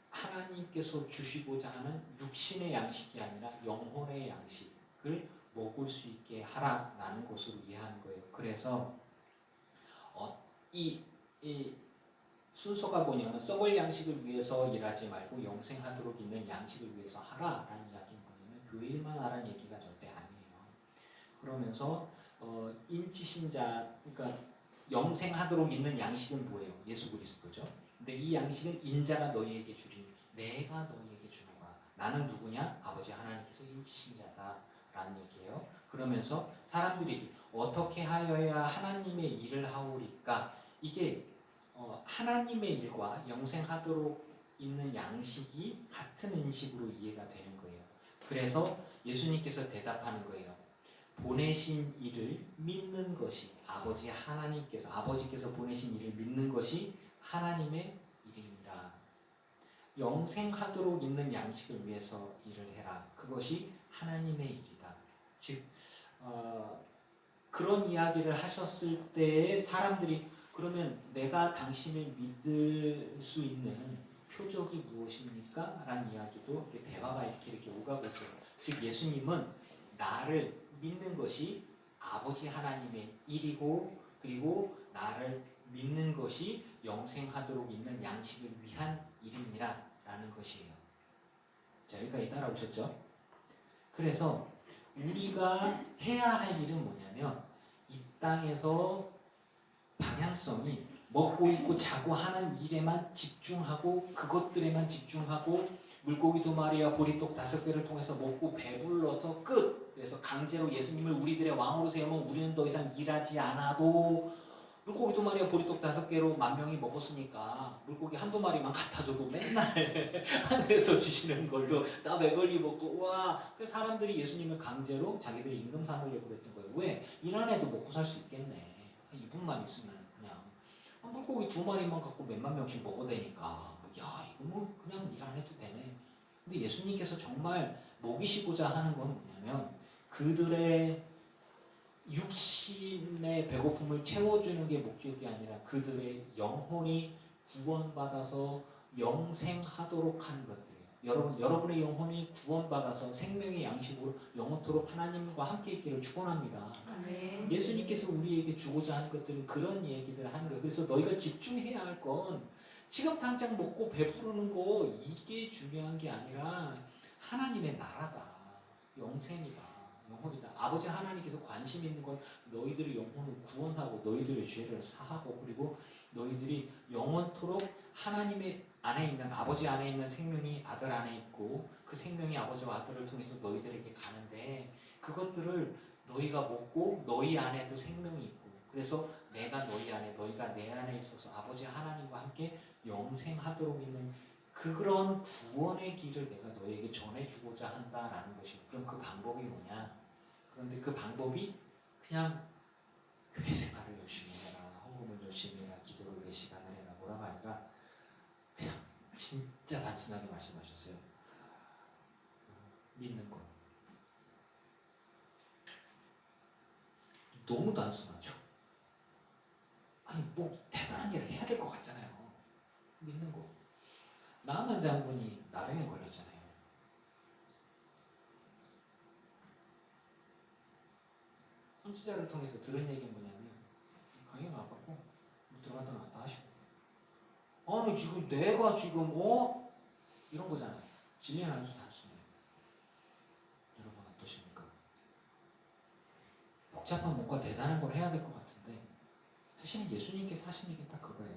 하나님께서 주시고자 하는 육신의 양식이 아니라 영혼의 양식을 먹을 수 있게 하라라는 것으로 이해하는 거예요. 그래서 이 순서가 뭐냐면 썩을 양식을 위해서 일하지 말고 영생하도록 있는 양식을 위해서 하라라는 이야기인 거냐면 교회 일만 하라는 얘기가 절대 아니에요. 그러면서 인치신 자, 그러니까 영생하도록 있는 양식은 뭐예요? 예수 그리스도죠. 근데 이 양식은 인자가 너희에게 주리니 내가 너희에게 주는 거야. 나는 누구냐? 아버지 하나님께서 인치신 자다라는 얘기예요. 그러면서 사람들이 어떻게 하여야 하나님의 일을 하오리까? 이게 하나님의 일과 영생하도록 있는 양식이 같은 인식으로 이해가 되는 거예요. 그래서 예수님께서 대답하는 거예요. 보내신 이를 믿는 것이 아버지께서 보내신 이를 믿는 것이 하나님의 일입니다. 영생하도록 있는 양식을 위해서 일을 해라. 그것이 하나님의 일이다. 즉 그런 이야기를 하셨을 때에 사람들이 그러면 내가 당신을 믿을 수 있는 표적이 무엇입니까? 라는 이야기도 이렇게 대화가 이렇게 오가고 있어요. 즉 예수님은 나를 믿는 것이 아버지 하나님의 일이고 그리고 나를 믿는 것이 영생하도록 있는 양식을 위한 일이니라 라는 것이에요. 자, 여기까지 따라오셨죠? 그래서 우리가 해야 할 일은 뭐냐면 이 땅에서 방향성이 먹고 입고 자고 하는 일에만 집중하고 그것들에만 집중하고 물고기 2마리와 보리떡 5개를 통해서 먹고 배불러서 끝. 그래서 강제로 예수님을 우리들의 왕으로 세우면 우리는 더 이상 일하지 않아도 물고기 2마리와 보리떡 5개로 10,000명이 먹었으니까 물고기 1~2마리만 갖다 줘도 맨날 하늘에서 주시는 걸로 나 배불리 먹고 와. 그래서 사람들이 예수님을 강제로 자기들이 임금 삼으려고 그랬던 거예요. 왜? 일 안 해도 먹고 살 수 있겠네. 이분만 있으면 그냥 물고기 2마리만 갖고 몇만 명씩 먹어대니까 야 이거 뭐 그냥 일 안 해도 되네. 근데 예수님께서 정말 먹이시고자 하는 건 뭐냐면 그들의 육신의 배고픔을 채워주는 게 목적이 아니라 그들의 영혼이 구원받아서 영생하도록 하는 것들이에요. 여러분의 영혼이 구원받아서 생명의 양식으로 영원토록 하나님과 함께 있기를 축원합니다. 아멘. 예수님께서 우리에게 주고자 하는 것들은 그런 얘기들을 하는 거예요. 그래서 너희가 집중해야 할 건 지금 당장 먹고 배부르는 거 이게 중요한 게 아니라 하나님의 나라다. 영생이다. 영혼이다. 아버지 하나님께서 관심 있는 건 너희들의 영혼을 구원하고 너희들의 죄를 사하고 그리고 너희들이 영원토록 하나님의 안에 있는 아버지 안에 있는 생명이 아들 안에 있고 그 생명이 아버지와 아들을 통해서 너희들에게 가는데 그것들을 너희가 먹고 너희 안에도 생명이 있고 그래서 내가 너희 안에 너희가 내 안에 있어서 아버지 하나님과 함께 영생하도록 있는 그런 구원의 길을 내가 너희에게 전해주고자 한다라는 것이에요. 그럼 그 방법이 뭐냐? 그런데 그 방법이 그냥 교회 생활을 열심히 해라, 헌금을 열심히 해라, 기도를 내 시간을 해라, 뭐라고 하니까 그냥 진짜 단순하게 말씀하셨어요. 믿는 것. 너무 단순하죠. 아니 뭐 대단한 일을 해야 될 것 같잖아요. 믿는 거. 나만 장군이 나병에 걸렸잖아요. 선지자를 통해서 들은 얘기는 뭐냐면 강의가 나빴고 들어갔다 나왔다 하시고 아니 지금 내가 지금 이런 거잖아요. 진리는 아주 단순해요. 여러분 어떠십니까? 복잡한 뭔가 대단한 걸 해야 될 것 같은데 사실은 예수님께서 하신 얘기는 딱 그거예요.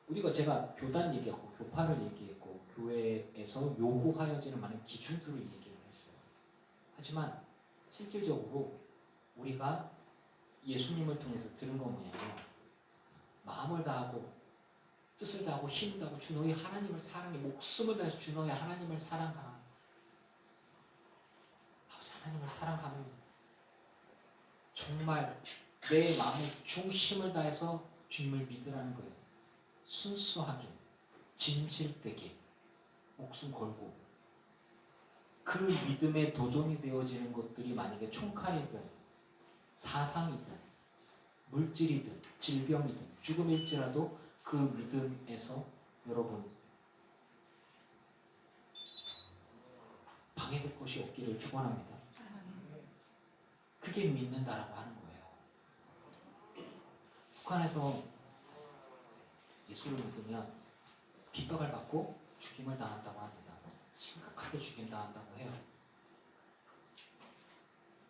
우리가 제가 교단 얘기했고 교파를 얘기했고 교회에서 요구하여지는 많은 기준들을 얘기를 했어요. 하지만 실질적으로 우리가 예수님을 통해서 들은 건 뭐냐면 마음을 다하고 뜻을 다하고 힘을 다하고 주 너희 하나님을 사랑해 목숨을 다해서 주 너희 하나님을 사랑하라. 아버지 하나님을 사랑하면 정말 내 마음의 중심을 다해서 주님을 믿으라는 거예요. 순수하게 진실되게 목숨 걸고 그 믿음의 도전이 되어지는 것들이 만약에 총칼이든 사상이든 물질이든 질병이든 죽음일지라도 그 믿음에서 여러분 방해될 것이 없기를 축원합니다. 그게 믿는다라고 하는 거예요. 북한에서 예수를 믿으면 핍박을 받고 죽임을 당한다고 합니다. 심각하게 죽임당한다고 해요.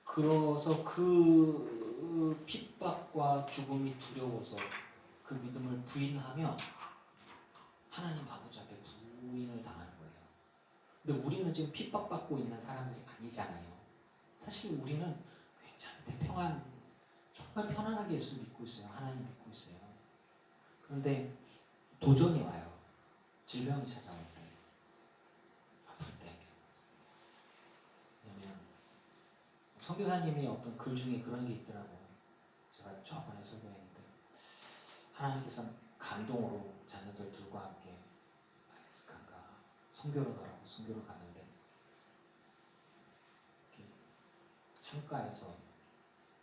그래서 그 핍박과 죽음이 두려워서 그 믿음을 부인하면 하나님 아버지 앞에 부인을 당하는 거예요. 근데 우리는 지금 핍박받고 있는 사람들이 아니잖아요. 사실 우리는 굉장히 태평한 정말 편안하게 예수 믿고 있어요. 하나님 믿고 있어요. 그런데 도전이 와요. 질병이 찾아올 때, 아플 때. 왜냐면 선교사님이 어떤 글 중에 그런 게 있더라고요. 제가 저번에 설교했는데 하나님께서 감동으로 자녀들과 함께 알래스카인가 선교를 가라고 선교를 갔는데 창가에서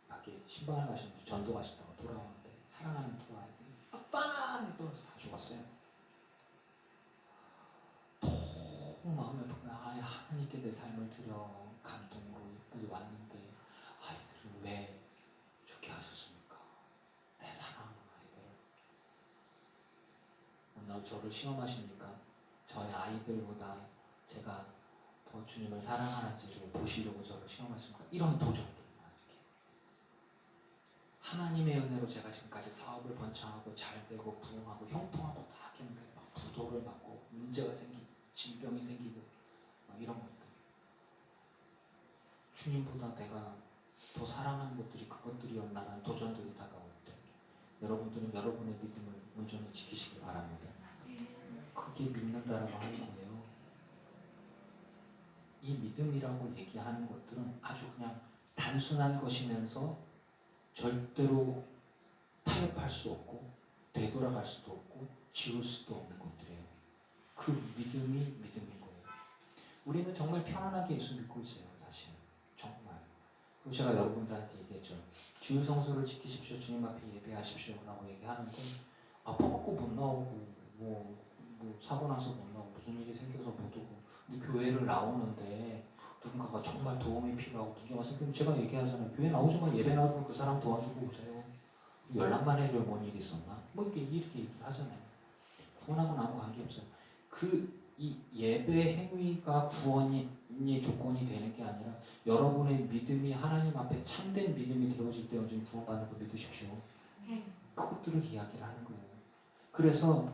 밖에 신방을 가시는데 전도 가시다가 돌아오는데 사랑하는 두 아이들이 빵빵 떨어져서 다 죽었어요. 너무 마음이 아프고 하나님께 내 삶을 드려 감동으로 여기까지 왔는데 아이들을 왜 죽게 하셨습니까? 내 사랑하는 아이들. 오늘 저를 시험하십니까? 저의 아이들보다 제가 더 주님을 사랑하는지를 보시려고 저를 시험하십니까? 이런 도전들. 하나님의 은혜로 제가 지금까지 사업을 번창하고 잘되고 부흥하고 형통하고 다 했는데 막 부도를 맞고 문제가 생기고 질병이 생기고 막 이런 것들. 주님보다 내가 더 사랑하는 것들이 그것들이었나라는 도전들이 다가올 때 여러분들은 여러분의 믿음을 온전히 지키시기 바랍니다. 그게 믿는다라고 하는 거예요. 이 믿음이라고 얘기하는 것들은 아주 그냥 단순한 것이면서 절대로 타협할 수 없고 되돌아갈 수도 없고 지울 수도 없는 것들이에요. 그 믿음이 믿음인 거예요. 우리는 정말 편안하게 예수 믿고 있어요. 사실 정말. 그리고 제가 여러분들한테 얘기했죠. 주일 성수를 지키십시오. 주님 앞에 예배하십시오 라고 얘기하는데 아파갖고 못 나오고 뭐 사고 나서 못 나오고 무슨 일이 생겨서 못 오고 근데 교회를 나오는데 누군가가 정말 도움이 필요하고 문제가 생기면 제가 얘기하잖아요. 교회 나오지만 예배 나와주면 그 사람 도와주고 오세요. 연락만 해줘요. 뭔 일이 있었나? 뭐 이렇게 얘기를 하잖아요. 구원하고는 아무 관계없어요. 이 예배 행위가 구원이 조건이 되는 게 아니라 여러분의 믿음이 하나님 앞에 참된 믿음이 되어질 때 언제는 구원받는 거 믿으십시오. 그것들을 이야기를 하는 거예요. 그래서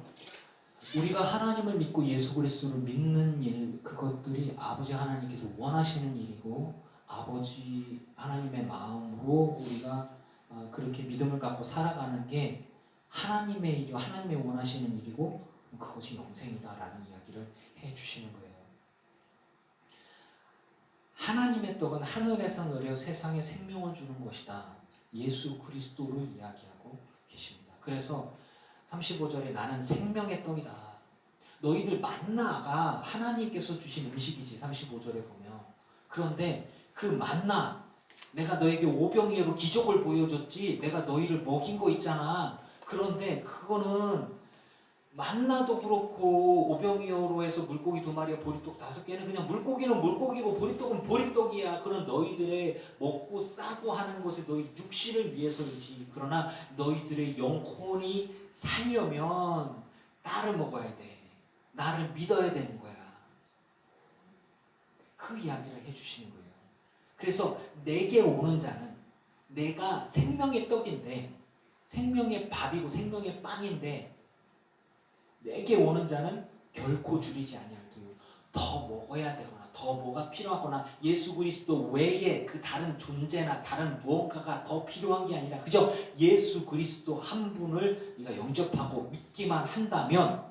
우리가 하나님을 믿고 예수 그리스도를 믿는 일, 그것들이 아버지 하나님께서 원하시는 일이고 아버지 하나님의 마음으로 우리가 그렇게 믿음을 갖고 살아가는 게 하나님의 일이고 하나님의 원하시는 일이고 그것이 영생이다라는 이야기를 해주시는 거예요. 하나님의 떡은 하늘에서 내려 세상에 생명을 주는 것이다. 예수 그리스도를 이야기하고 계십니다. 그래서 35절에 나는 생명의 떡이다. 너희들 만나가 하나님께서 주신 음식이지 35절에 보면. 그런데 그 만나 내가 너에게 오병이어로 기적을 보여줬지 내가 너희를 먹인 거 있잖아. 그런데 그거는 만나도 그렇고 오병이어로 해서 물고기 2마리와 보리떡 5개는 그냥 물고기는 물고기고 보리떡은 보리떡이야. 그런 너희들의 먹고 싸고 하는 것에 너희 육신을 위해서이지. 그러나 너희들의 영혼이 살려면 나를 먹어야 돼. 나를 믿어야 되는 거야. 그 이야기를 해주시는 거예요. 그래서 내게 오는 자는 내가 생명의 떡인데 생명의 밥이고 생명의 빵인데 내게 오는 자는 결코 줄이지 아니할 터요. 더 먹어야 되거나 더 뭐가 필요하거나 예수 그리스도 외에 그 다른 존재나 다른 무언가가 더 필요한 게 아니라 그저 예수 그리스도 한 분을 네가 영접하고 믿기만 한다면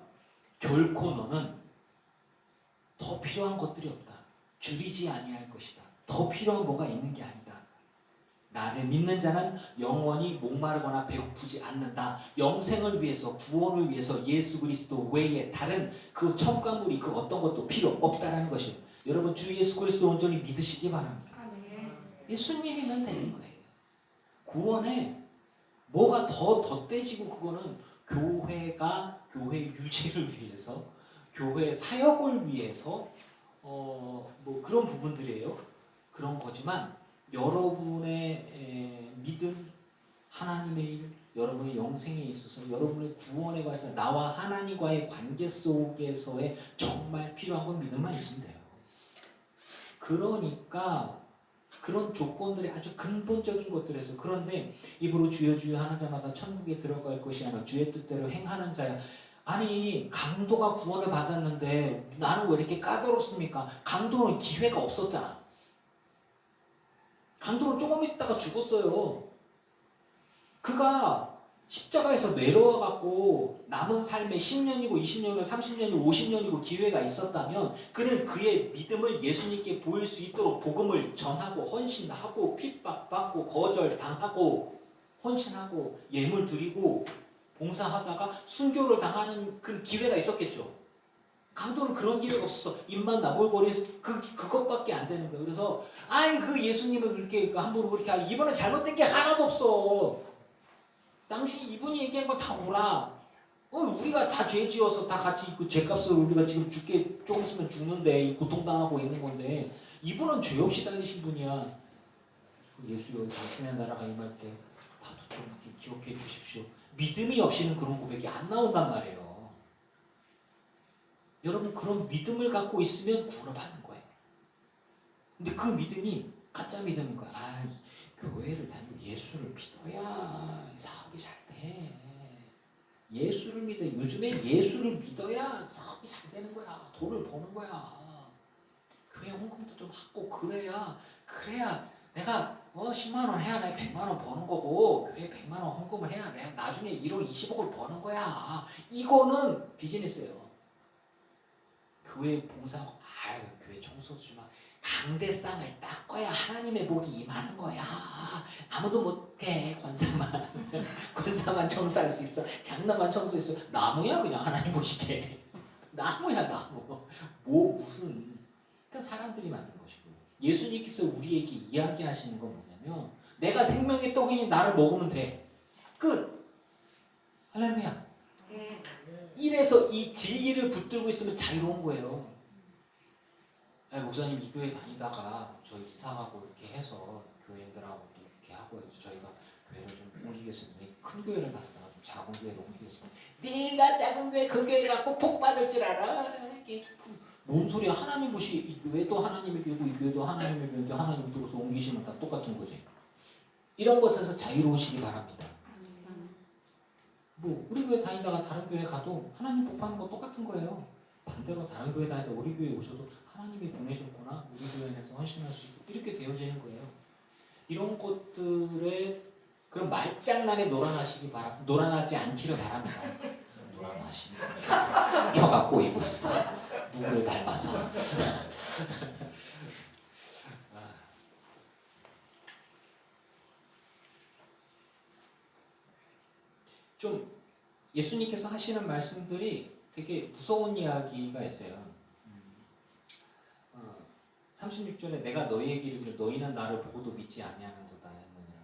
결코 너는 더 필요한 것들이 없다. 줄이지 아니할 것이다. 더 필요한 뭐가 있는 게 아니다. 나를 믿는 자는 영원히 목마르거나 배고프지 않는다. 영생을 위해서 구원을 위해서 예수 그리스도 외에 다른 그 첨가물이 그 어떤 것도 필요 없다라는 것이에요. 여러분 주 예수 그리스도 온전히 믿으시기 바랍니다. 예수님이면 되는 거예요. 구원에 뭐가 더 덧대지고 그거는 교회가 교회 유지를 위해서 교회 사역을 위해서 뭐 그런 부분들이에요. 그런 거지만 여러분의 믿음, 하나님의 일, 여러분의 영생에 있어서 여러분의 구원에 관해서 나와 하나님과의 관계 속에서의 정말 필요한 건 믿음만 있으면 돼요. 그러니까 그런 조건들이 아주 근본적인 것들에서 그런데 입으로 주여 주여 하는 자마다 천국에 들어갈 것이 아니라 주의 뜻대로 행하는 자야. 아니 강도가 구원을 받았는데 나는 왜 이렇게 까다롭습니까? 강도는 기회가 없었잖아. 강도는 조금 있다가 죽었어요. 그가 십자가에서 내려와 갖고 남은 삶에 10년이고 20년이고 30년이고 50년이고 기회가 있었다면 그는 그의 믿음을 예수님께 보일 수 있도록 복음을 전하고 헌신하고 핍박받고 거절당하고 헌신하고 예물 드리고 봉사하다가 순교를 당하는 그 기회가 있었겠죠. 강도는 그런 기회가 없었어. 입만 나불거려서 그것밖에 안 되는 거예요. 그래서 아이 그 예수님을 그렇게 함부로 그렇게 하고 이번에 잘못된 게 하나도 없어. 당신 이분이 얘기한 거 다 몰라. 우리가 다 죄 지어서 다 같이 그 죄값을 우리가 지금 죽게 조금 있으면 죽는데 고통당하고 있는 건데 이분은 죄 없이 다니신 분이야. 예수여 당신의 나라가 임할 때 나도 좀 이렇게 기억해 주십시오. 믿음이 없이는 그런 고백이 안 나온단 말이에요. 여러분 그런 믿음을 갖고 있으면 구원을 받는 거예요. 근데 그 믿음이 가짜 믿음인 거야. 교회를 다니고 예수를 믿어야 사업이 잘 돼. 예수를 믿어. 요즘에 예수를 믿어야 사업이 잘 되는 거야. 돈을 버는 거야. 교회 헌금도 좀 하고 그래야 내가 10만 원 해야 내가 100만 원 버는 거고 교회 100만 원 헌금을 해야 내가 나중에 1억 20억을 버는 거야. 이거는 비즈니스예요. 교회 봉사하고 교회 청소 좀 강대상을 닦아야 하나님의 복이 임하는 거야. 아무도 못해. 권사만 청소할 수 있어. 장난만 청소할 수 있어. 나무야 그냥 하나님 보시게. 나무야 나무. 뭐 무슨 그러니까 사람들이 만든 것이고 예수님께서 우리에게 이야기하시는 건 뭐냐면 내가 생명의 떡이니 나를 먹으면 돼. 끝. 할렐루야. 이래서 이 진리를 붙들고 있으면 자유로운 거예요. 목사님 이 교회 다니다가 저 이사가고 이렇게 해서 교인들하고 또 이렇게 하고 해서 저희가 교회를 좀 옮기겠습니다. 큰 교회를 다니다가 좀 작은 교회로 옮기겠습니다. 네가 작은 교회 그 교회 갖고 복 받을 줄 알아? 이게 뭔 소리야? 하나님 보시 이 교회도 하나님의 교회고 이 교회도 하나님의 교회인데 하나님 들어서 옮기시면 다 똑같은 거지. 이런 것에서 자유로우시기 바랍니다. 뭐 우리 교회 다니다가 다른 교회 가도 하나님 복 받는 거 똑같은 거예요. 반대로 다른 교회 다니다 우리 교회 오셔도 하나님이 보내셨구나. 우리 교회 안에서 헌신할 수 있고 이렇게 되어지는 거예요. 이런 것들에 그럼 말장난에 놀아나지 않기를 바랍니다. 놀아나시니 혀가 꼬이고 있어. 누구를 닮아서. 좀 예수님께서 하시는 말씀들이 되게 무서운 이야기가 있어요. 36절에 내가 너희에게 이르기를 너희는 나를 보고도 믿지 아니하는도다 했느니라.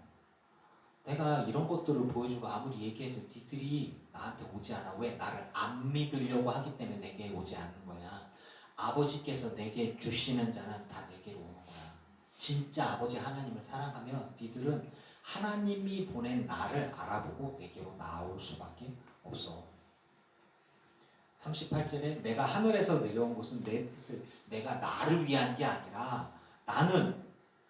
내가 이런 것들을 보여주고 아무리 얘기해도 니들이 나한테 오지 않아. 왜? 나를 안 믿으려고 하기 때문에 내게 오지 않는 거야. 아버지께서 내게 주시는 자는 다 내게로 오는 거야. 진짜 아버지 하나님을 사랑하면 니들은 하나님이 보낸 나를 알아보고 내게로 나올 수밖에 없어. 38절에 내가 하늘에서 내려온 것은 내 뜻을 내가 나를 위한 게 아니라 나는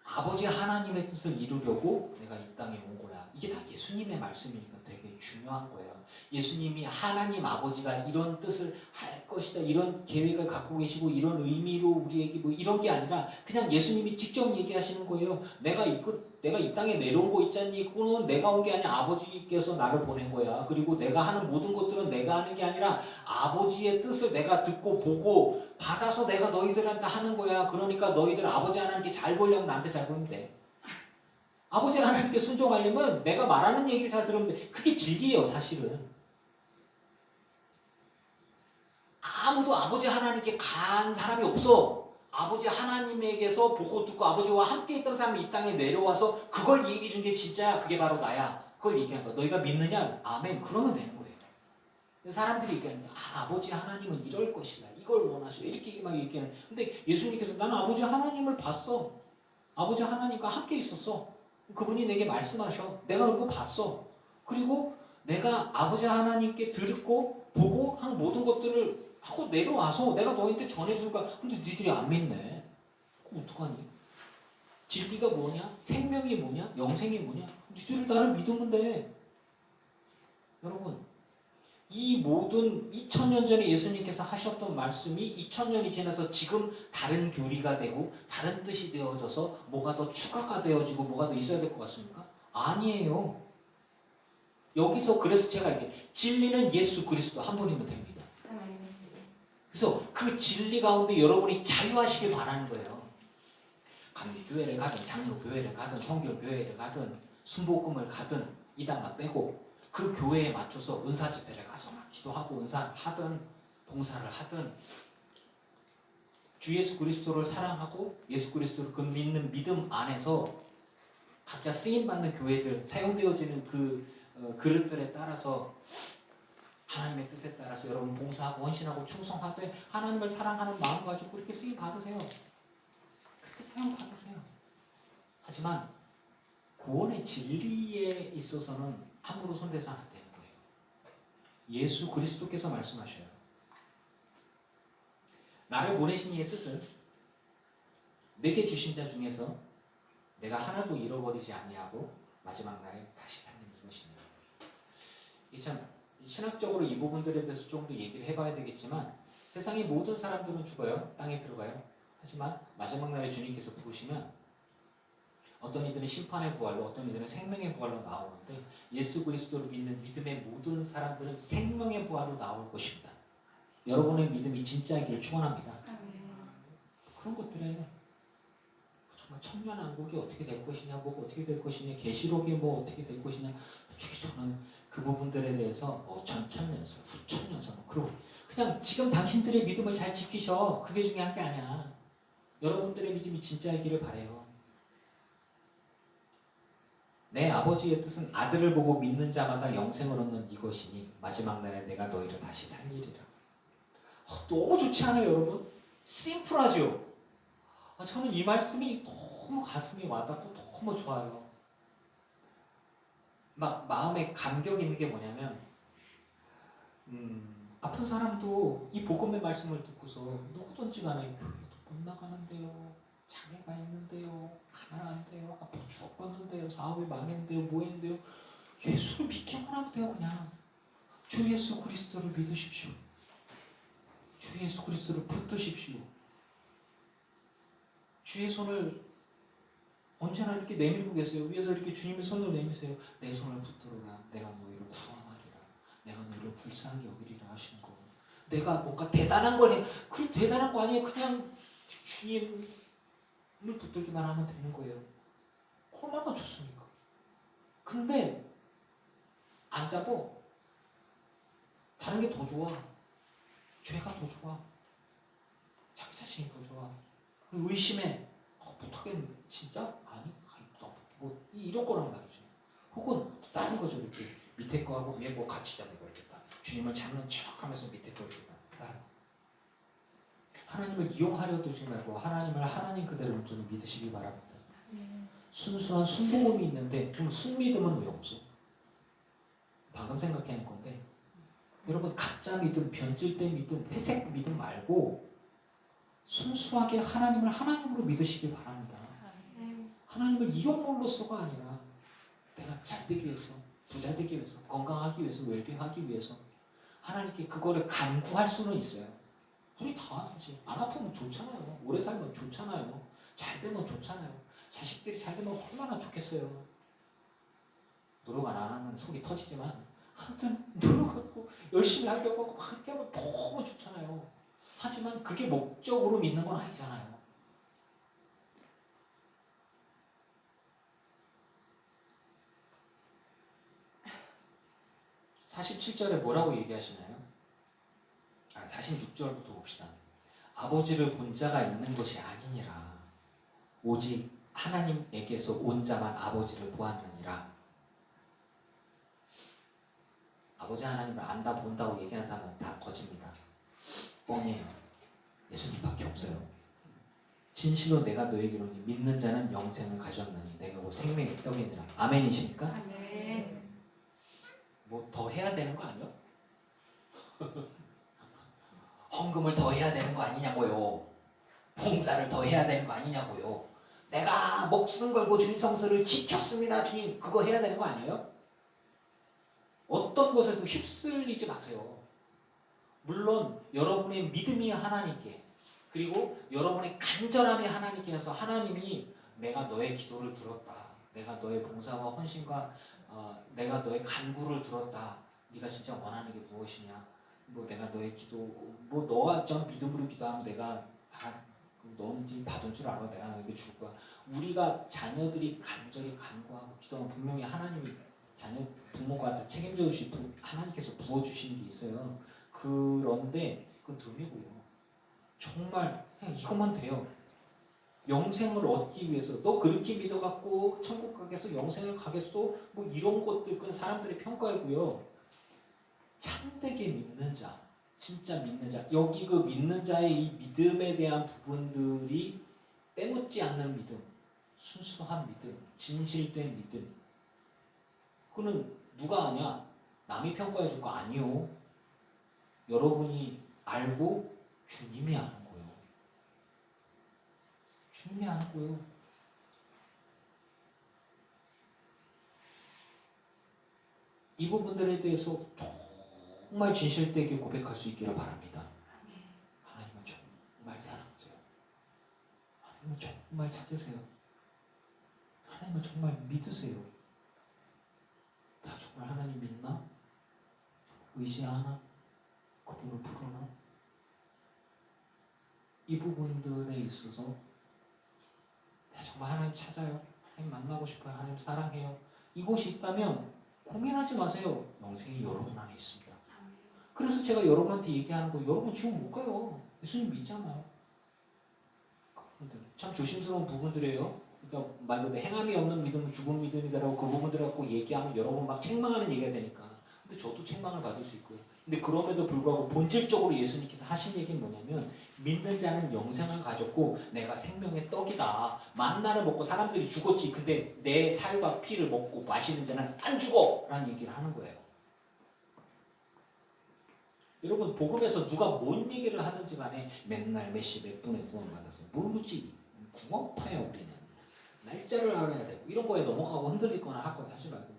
아버지 하나님의 뜻을 이루려고 내가 이 땅에 온 거야. 이게 다 예수님의 말씀이니까 되게 중요한 거예요. 예수님이 하나님 아버지가 이런 뜻을 할 것이다, 이런 계획을 갖고 계시고 이런 의미로 우리에게 뭐 이런 게 아니라 그냥 예수님이 직접 얘기하시는 거예요. 내가 이 땅에 내려온 거 있잖니. 그거는 내가 온 게 아니라 아버지께서 나를 보낸 거야. 그리고 내가 하는 모든 것들은 내가 하는 게 아니라 아버지의 뜻을 내가 듣고 보고 받아서 내가 너희들한테 하는 거야. 그러니까 너희들 아버지 하나님께 잘 보려면 나한테 잘 보면 돼. 아버지 하나님께 순종하려면 내가 말하는 얘기를 잘 들으면 돼. 그게 진리예요, 사실은. 아무도 아버지 하나님께 간 사람이 없어. 아버지 하나님에게서 보고 듣고 아버지와 함께 있던 사람이 이 땅에 내려와서 그걸 얘기해 준 게 진짜야. 그게 바로 나야. 그걸 얘기한 거야. 너희가 믿느냐? 아멘. 그러면 되는 거예요. 사람들이 얘기하는 거야. 아버지 하나님은 이럴 것이다. 이걸 원하시오. 이렇게 막 얘기하는. 근데 예수님께서 나는 아버지 하나님을 봤어. 아버지 하나님과 함께 있었어. 그분이 내게 말씀하셔. 내가 그거 봤어. 그리고 내가 아버지 하나님께 듣고 보고 한 모든 것들을 하고 내려와서 내가 너희한테 전해줄까. 근데 니들이 안 믿네. 그럼 어떡하니? 진리가 뭐냐? 생명이 뭐냐? 영생이 뭐냐? 니들이 나를 믿으면 돼. 여러분, 이 모든 2000년 전에 예수님께서 하셨던 말씀이 2000년이 지나서 지금 다른 교리가 되고 다른 뜻이 되어져서 뭐가 더 추가가 되어지고 뭐가 더 있어야 될 것 같습니까? 아니에요. 여기서 그래서 제가 이게 진리는 예수 그리스도 한 분이면 됩니다. 그래서 그 진리 가운데 여러분이 자유하시길 바라는 거예요. 감리교회를 가든 장로교회를 가든 성결교회를 가든 순복음을 가든 이단만 빼고 그 교회에 맞춰서 은사 집회를 가서 막 기도하고 은사를 하든 봉사를 하든 주 예수 그리스도를 사랑하고 예수 그리스도를 그 믿는 믿음 안에서 각자 쓰임받는 교회들 사용되어지는 그 그릇들에 따라서 하나님의 뜻에 따라서 여러분 봉사하고 헌신하고 충성하되 하나님을 사랑하는 마음 가지고 그렇게 쓰임 받으세요. 그렇게 사용 받으세요. 하지만 구원의 진리에 있어서는 함부로 손대서는 안 되는 거예요. 예수 그리스도께서 말씀하셔요. 나를 보내신 이의 뜻은 내게 주신 자 중에서 내가 하나도 잃어버리지 아니하고 마지막 날에 다시 사는 이것이니. 이 참 신학적으로 이 부분들에 대해서 좀 더 얘기를 해봐야 되겠지만 세상의 모든 사람들은 죽어요. 땅에 들어가요. 하지만 마지막 날에 주님께서 부르시면 어떤 이들은 심판의 부활로 어떤 이들은 생명의 부활로 나오는데 예수 그리스도를 믿는 믿음의 모든 사람들은 생명의 부활로 나올 것입니다. 여러분의 믿음이 진짜이기를 축원합니다. 그런 것들에 정말 청년왕국이 어떻게 될 것이냐, 뭐 어떻게 될 것이냐, 계시록이 뭐 어떻게 될 것이냐, 솔직히 저는 그 부분들에 대해서 천년선, 후천년선, 그리고 그냥 지금 당신들의 믿음을 잘 지키셔. 그게 중요한 게 아니야. 여러분들의 믿음이 진짜이기를 바래요. 내 아버지의 뜻은 아들을 보고 믿는 자마다 영생을 얻는 이것이니 마지막 날에 내가 너희를 다시 살리리라. 너무 좋지 않아요, 여러분? 심플하죠? 저는 이 말씀이 너무 가슴이 와닿고 너무 좋아요. 막 마음에 감격이 있는 게 뭐냐면 아픈 사람도 이 복음의 말씀을 듣고서 누구든지 간에 교회도 못 나가는데요, 장애가 있는데요, 가난한데요, 아파 죽었는데요, 사업이 망했는데요, 뭐 했는데요, 예수를 믿기만 하면 돼요. 그냥 주 예수 그리스도를 믿으십시오. 주 예수 그리스도를 붙드십시오. 주의 손을 언제나 이렇게 내밀고 계세요. 위에서 이렇게 주님의 손을 내미세요. 내 손을 붙들어라. 내가 너희를 구원하리라. 내가 너희를 불쌍히 여기리라 하신 거. 내가 뭔가 대단한 걸 해. 그 대단한 거 아니에요. 그냥 주님을 붙들기만 하면 되는 거예요. 얼마나 좋습니까? 근데 안 잡어. 다른 게 더 좋아. 죄가 더 좋아. 자기 자신이 더 좋아. 의심해. 못하겠는데 진짜? 아니? 뭐 이런 거란 말이죠. 혹은 다른 거죠. 이렇게 밑에 거하고 위에 거 같이 잡는 거겠다. 주님을 잡는 척하면서 밑에 거 이렇게 다른 거. 하나님을 이용하려 들지 말고 하나님을 하나님 그대로 좀 믿으시기 바랍니다. 순수한 순복음이 있는데 좀 순믿음은 왜 없어? 방금 생각해낸 건데 여러분 가짜 믿음, 변질된 믿음, 회색 믿음 말고 순수하게 하나님을 하나님으로 믿으시기 바랍니다. 하나님을 이용물로서가 아니라 내가 잘 되기 위해서, 부자 되기 위해서, 건강하기 위해서, 웰빙하기 위해서 하나님께 그거를 간구할 수는 있어요. 우리 다 하지. 안 아프면 좋잖아요. 오래 살면 좋잖아요. 잘 되면 좋잖아요. 자식들이 잘 되면 얼마나 좋겠어요. 노력 안 하면 속이 터지지만 아무튼 노력하고 열심히 하려고 하고 막 이렇게 하면 너무 좋잖아요. 하지만 그게 목적으로 믿는 건 아니잖아요. 47절에 뭐라고 얘기하시나요? 46절부터 봅시다. 아버지를 본 자가 있는 것이 아니니라. 오직 하나님에게서 온 자만 아버지를 보았느니라. 아버지 하나님을 안다 본다고 얘기하는 사람은 다 거짓입니다. 뻥이에요. 예수님밖에 없어요. 진실로 내가 너에게 이르노니 믿는 자는 영생을 가졌느니 내가 곧 생명의 떡이니라. 아멘이십니까? 네. 뭐 더 해야 되는 거 아니요? 헌금을 더 해야 되는 거 아니냐고요. 봉사를 더 해야 되는 거 아니냐고요. 내가 목숨 걸고 주님 성서를 지켰습니다. 주님 그거 해야 되는 거 아니에요? 어떤 것에도 휩쓸리지 마세요. 물론 여러분의 믿음이 하나님께 그리고 여러분의 간절함이 하나님께 해서 하나님이 내가 너의 기도를 들었다. 내가 너의 봉사와 헌신과 내가 너의 간구를 들었다. 네가 진짜 원하는 게 무엇이냐. 뭐 내가 너의 기도 뭐 너가 좀 믿음으로 기도하면 내가 다 너는 받은 줄 알아. 내가 너에게 줄 거야. 우리가 자녀들이 간절히 간구하고 기도하면 분명히 하나님이 자녀 부모가 책임져 주시고 하나님께서 부어주시는 게 있어요. 그런데 그건 덤이고요. 정말 그냥 이것만 돼요. 영생을 얻기 위해서 너 그렇게 믿어갖고 천국 가겠어? 영생을 가겠어? 뭐 이런 것들 그건 사람들의 평가이고요. 참되게 믿는 자, 진짜 믿는 자, 여기 그 믿는 자의 이 믿음에 대한 부분들이 빼묻지 않는 믿음, 순수한 믿음, 진실된 믿음. 그거는 누가 아냐? 남이 평가해 줄 거 아니요. 여러분이 알고 주님이 아는 거예요. 주님이 아는 거예요. 이 부분들에 대해서 정말 진실되게 고백할 수 있기를 바랍니다. 하나님은 정말 사랑하세요. 하나님은 정말 찾으세요. 하나님은 정말 믿으세요. 나 정말 하나님 믿나? 의지하나? 그분을 부르나? 이 부분들에 있어서 내가 정말 하나님 찾아요. 하나님 만나고 싶어요. 하나님 사랑해요. 이곳이 있다면 고민하지 마세요. 영생이 여러분 안에 있습니다. 그래서 제가 여러분한테 얘기하는 거 여러분 지금 못 가요. 예수님 믿잖아요. 참 조심스러운 부분들이에요. 그러니까 말 그대로 행함이 없는 믿음은 죽은 믿음이다라고 그 부분들을 갖고 얘기하면 여러분 막 책망하는 얘기가 되니까. 근데 저도 책망을 받을 수 있고요. 근데 그럼에도 불구하고 본질적으로 예수님께서 하신 얘기는 뭐냐면 믿는 자는 영생을 가졌고 내가 생명의 떡이다. 만나를 먹고 사람들이 죽었지. 근데 내 살과 피를 먹고 마시는 자는 안 죽어! 라는 얘기를 하는 거예요. 여러분 복음에서 누가 뭔 얘기를 하든지 간에 맨날 몇 시 몇 분에 구원 받았어요. 모르지. 구멍파야 우리는. 날짜를 알아야 되고 이런 거에 넘어가고 흔들리거나 하거나 하지 말고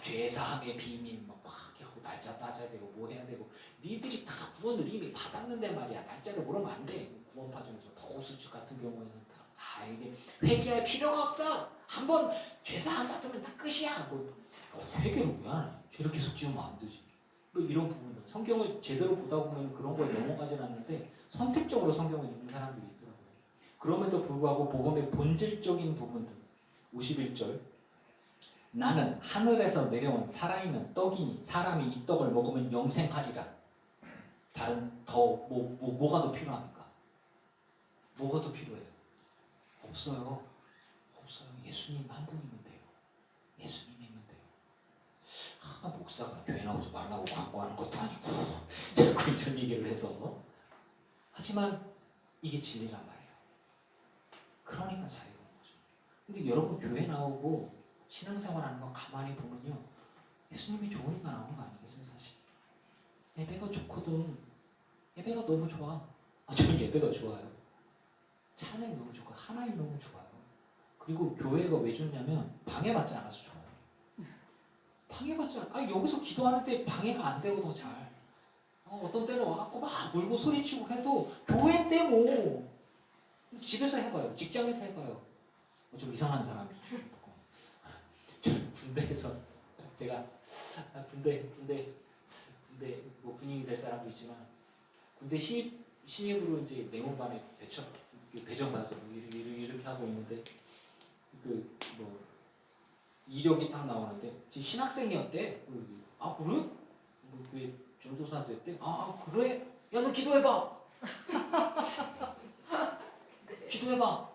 죄사함의 비밀 막 하고 날짜 따져야 되고 뭐 해야 되고 니들이 다 구원을 이미 받았는데 말이야. 날짜를 모르면 안 돼. 구원 파전에서 더우수축 같은 경우에는 다 이게 회개할 필요가 없어. 한번 죄사함 받으면 다 끝이야. 뭐 회개를 왜 안 해? 죄를 계속 지으면 안 되지. 뭐 이런 부분들 성경을 제대로 보다 보면 그런 거에 넘어가진 않는데 선택적으로 성경을 읽는 사람들이 있더라고요. 그럼에도 불구하고 복음의 본질적인 부분들 51절 나는 하늘에서 내려온 살아있는 떡이니 사람이 이 떡을 먹으면 영생하리라. 다른 뭐가 더 필요합니까? 뭐가 더 필요해요? 없어요. 없어요. 예수님 한 분이면 돼요. 예수님이면 돼요. 목사가 교회 나오지 말라고 광고하는 것도 아니고 자꾸 이런 얘기를 해서 하지만 이게 진리란 말이에요. 그러니까 자유로운 거죠. 근데 여러분 교회 나오고 신앙생활하는 거 가만히 보면요. 예수님이 좋으니까 나오는 거 아니겠어요 사실. 예배가 좋거든. 예배가 너무 좋아. 저는 예배가 좋아요. 찬양이 너무 좋고 하나님 너무 좋아요. 그리고 교회가 왜 좋냐면 방해받지 않아서 좋아요. 방해받지 않아. 여기서 기도하는데 방해가 안 되거든 잘. 어떤 때는 와갖고 막 울고 소리치고 해도 교회인데 뭐. 집에서 해봐요. 직장에서 해봐요. 좀 이상한 사람이 저 군대에서 제가 군대 뭐 군인이 될 사람도 있지만 군대 신입으로 이제 내원반에 배정받아서 이렇게 하고 있는데 뭐 이력이 딱 나오는데 지금 신학생이었대. 아 그래? 뭐 그게 전도사 됐대. 아 그래? 야 너 기도해봐. 기도해봐.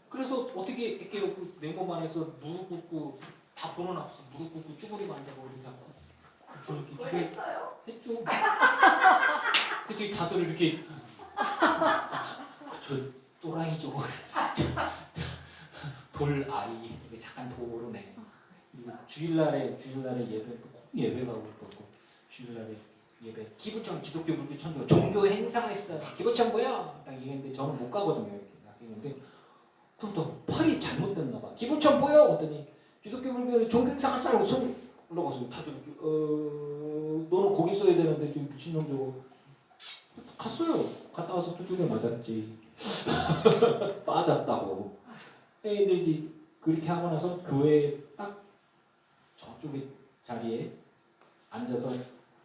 그래서 어떻게 할게요? 그 내원반에서 무릎 꿇고 다 벌어놨어. 무릎 꿇고 쭈그리고 앉아고 이렇게 하고. 저렇게 기도했어요? 했죠. 그랬더니 다들 이렇게 저 또라이 저거 돌 아이 잠깐 도로네. 주일날에 예배 꼭 예배 가고 그러고 주일날에 예배 기부천 기독교 불교 천주 종교 행사가 있어. 기부천 뭐야? 딱 이랬는데 저는 못 가거든요. 이렇게 근데 또 팔이 잘못됐나 봐. 기부천 뭐야? 그랬더니 기독교 불교 종교 행사 할 사람 손 올라가서 다들 너는 거기 있어야 되는데 좀 미친놈 저거 갔어요. 갔다 와서 두들겨 맞았지. 빠졌다고. 근데 이제 그렇게 하고 나서 교회에 딱 저쪽에 자리에 앉아서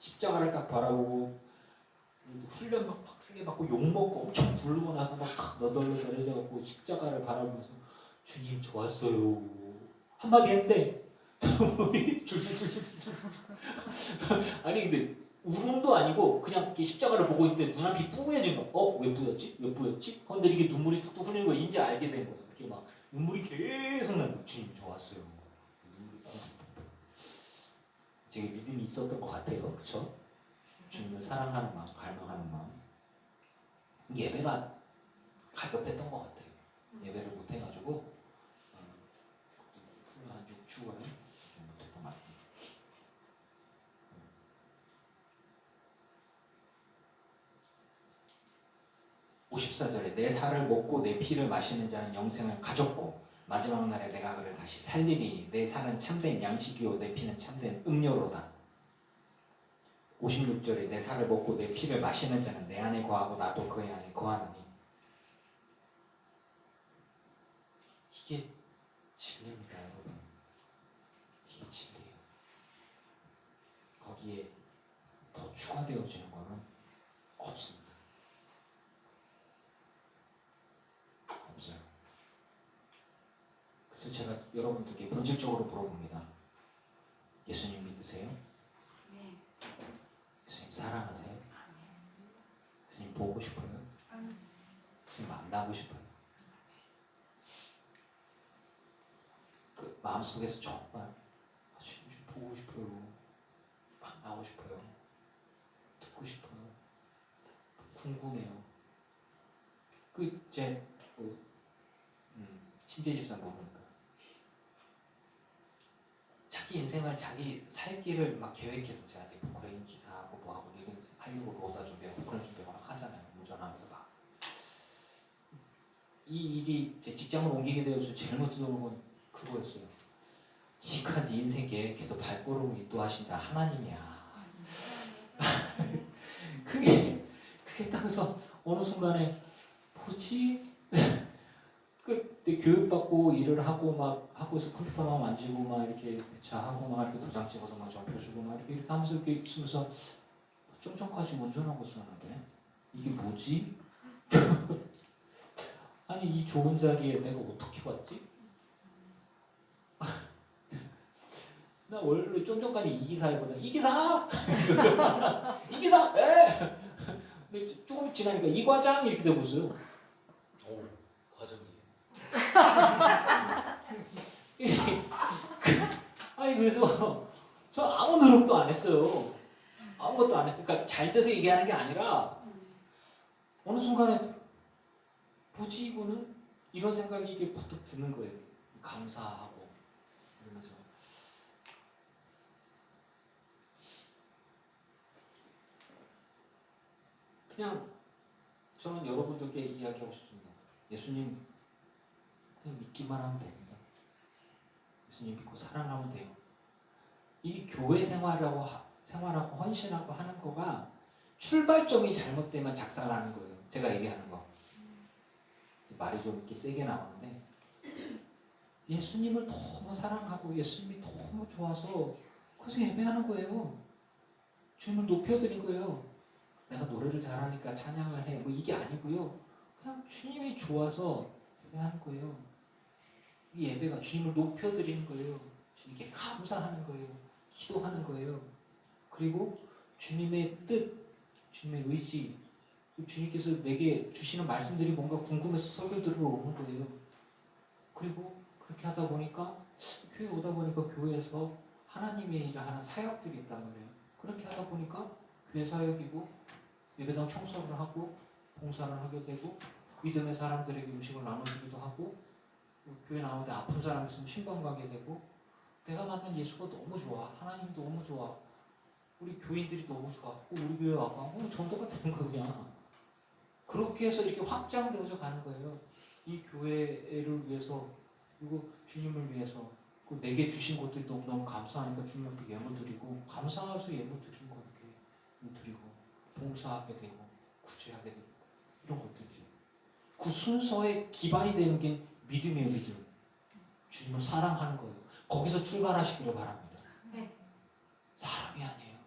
십자가를 딱 바라보고 훈련 막 빡세게 받고 욕먹고 엄청 부르고 나서 막 너덜너덜해져갖고 십자가를 바라보면서 주님 좋았어요 한마디 했대. 아니 근데 울음도 아니고 그냥 이렇게 십자가를 보고 있는데 눈앞이 뿌얘진 거. 왜 뿌였지? 왜 뿌였지? 근데 이게 눈물이 뚝뚝 흘리는 거 인지 알게 된 거야. 이렇게 막 눈물이 계속 나고 주님 좋았어요. 되게 믿음이 있었던 것 같아요. 그렇죠? 주님을 사랑하는 마음, 갈망하는 마음. 예배가 가볍했던 것 같아요. 예배를 못 해가지고 한 6주간 못했던 것 같아요. 54절에 내 살을 먹고 내 피를 마시는 자는 영생을 가졌고 마지막 날에 내가 그를 다시 살리리니 내 살은 참된 양식이요 내 피는 참된 음료로다. 56절에 내 살을 먹고 내 피를 마시는 자는 내 안에 거하고 나도 그의 안에 거하느니. 이게 진리입니다 여러분. 이게 진리예요. 거기에 더 추가되어지는 것은 없습니다. 없어요. 그래서 제가 여러분들께 본질적으로 물어봅니다. 예수님 믿으세요? 네. 예수님 사랑하세요? 예수님 보고 싶어요? 예수님 만나고 싶어요? 그 마음속에서 정말 예수님 좀 보고 싶어요. 만나고 싶어요. 듣고 싶어요. 궁금해요. 제 신재 집사 보니까 자기 인생을 자기 살 길을 막 계획해도 제가 포크레인 기사하고 뭐하고 이런 하려고 로다 준비하고 포크레인 준비하고 막 하잖아요. 운전하면서 막. 이 일이 제 직장을 옮기게 되어서 제일 먼저 들어온 건 그거였어요. 네가 네 인생 계획해도 발걸음을 인도하신 자 하나님이야. 그게 딱 해서 어느 순간에 뭐지? 그때 교육받고 일을 하고 막 하고 있어 컴퓨터만 만지고 막 이렇게 배차하고 막 이렇게 도장 찍어서 막 적혀주고 막 이렇게 하면서 이렇게 있으면서 좀 전까지 운전하고 있었는데 이게 뭐지? 아니 이 좋은 자리에 내가 어떻게 왔지? 나 원래 좀 전까지 이기사였거든. 이기사! 이기사! 예! 근데 조금 지나니까 이 과장 이렇게 되고 있어요. 오, 과장이에요. 아니 그래서 저 아무 노력도 안 했어요. 아무것도 안 했어요. 그러니까 잘 돼서 얘기하는 게 아니라 어느 순간에 뭐지 이거는? 이런 생각이 이게 버뜩 드는 거예요. 감사하고 이러면서 그냥 저는 여러분들께 이야기하고 싶습니다. 예수님 그냥 믿기만 하면 됩니다. 예수님 믿고 사랑하면 돼요. 이 교회 생활하고 헌신하고 하는 거가 출발점이 잘못되면 작살나는 거예요. 제가 얘기하는 거. 말이 좀 이렇게 세게 나오는데 예수님을 너무 사랑하고 예수님이 너무 좋아서 그래서 예배하는 거예요. 주님을 높여드린 거예요. 내가 노래를 잘하니까 찬양을 해. 뭐 이게 아니고요. 그냥 주님이 좋아서 예배하는 거예요. 이 예배가 주님을 높여드리는 거예요. 주님께 감사하는 거예요. 기도하는 거예요. 그리고 주님의 뜻, 주님의 의지, 주님께서 내게 주시는 말씀들이 뭔가 궁금해서 설교 들으러 오는 거예요. 그리고 그렇게 하다 보니까 교회 오다 보니까 교회에서 하나님의 일을 하는 사역들이 있단 말이에요. 그렇게 하다 보니까 교회 사역이고 예배당 청소를 하고 봉사를 하게 되고 믿음의 사람들에게 음식을 나눠주기도 하고 교회 나오는데 아픈 사람 있으면 신방 가게 되고 내가 만난 예수가 너무 좋아. 하나님 너무 좋아. 우리 교인들이 너무 좋아. 우리 교회 와봐. 전도가 되는 거야 그냥. 그렇게 해서 이렇게 확장되어져 가는 거예요. 이 교회를 위해서 그리고 주님을 위해서 내게 주신 것들이 너무너무 감사하니까 주님 앞에 예물 드리고 감사해서 예물 드리는 거 이렇게 드리고 봉사하게 되고 구제하게 되고 이런 것들이죠. 그 순서의 기반이 되는 게 믿음이에요. 믿음. 주님을 사랑하는 거예요. 거기서 출발하시기를 바랍니다. 사람이 아니에요.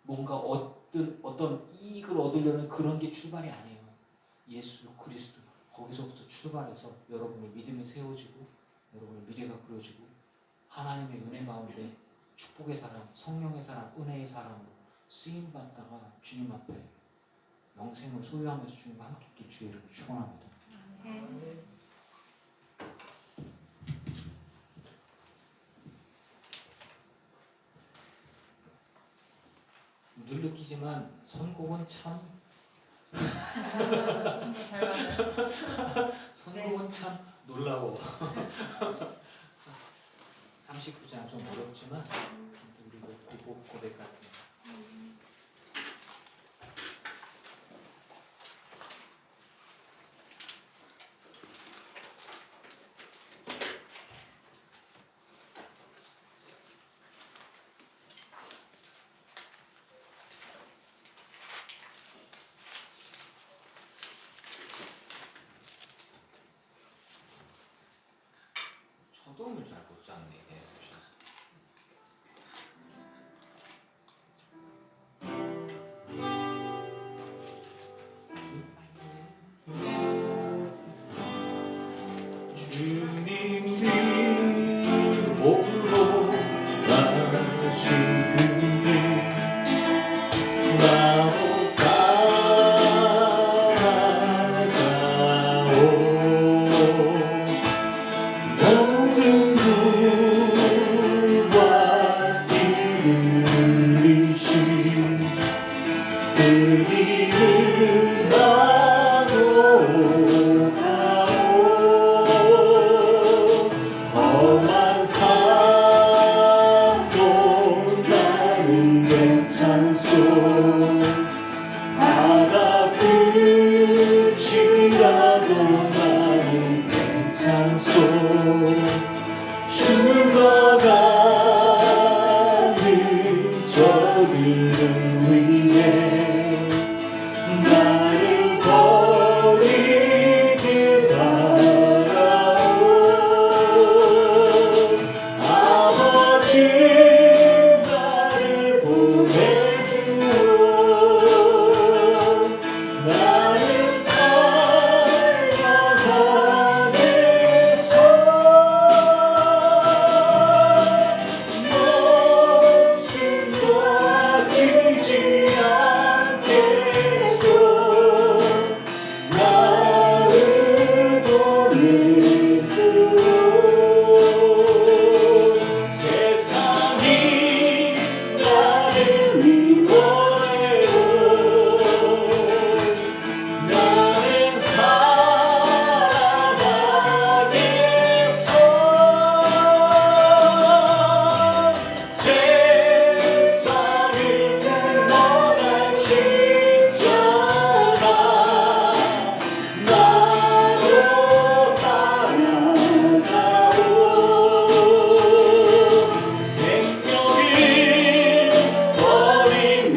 뭔가 어떤 이익을 얻으려는 그런 게 출발이 아니에요. 예수 그리스도 거기서부터 출발해서 여러분의 믿음이 세워지고 여러분의 미래가 그려지고 하나님의 은혜 가운데 축복의 사람, 성령의 사람, 은혜의 사람으로 쓰임받다가 주님 앞에 영생을 소유하면서 주님과 함께 있길 주의 이름으로 축원합니다. 늘 느끼지만 선곡은 참 선곡은 참 놀라워. 39장 좀 어렵지만 우리 고백 같은 초동을 잘 못 잡네. 주님이 홀로 가신 그님 나로 따라가오 모든 물과 길을 흘리신 그 길을 나로 험한 산도 나는 괜찮소 바다 끝이라도 나는 괜찮소 죽어가는 저들을 위해 나를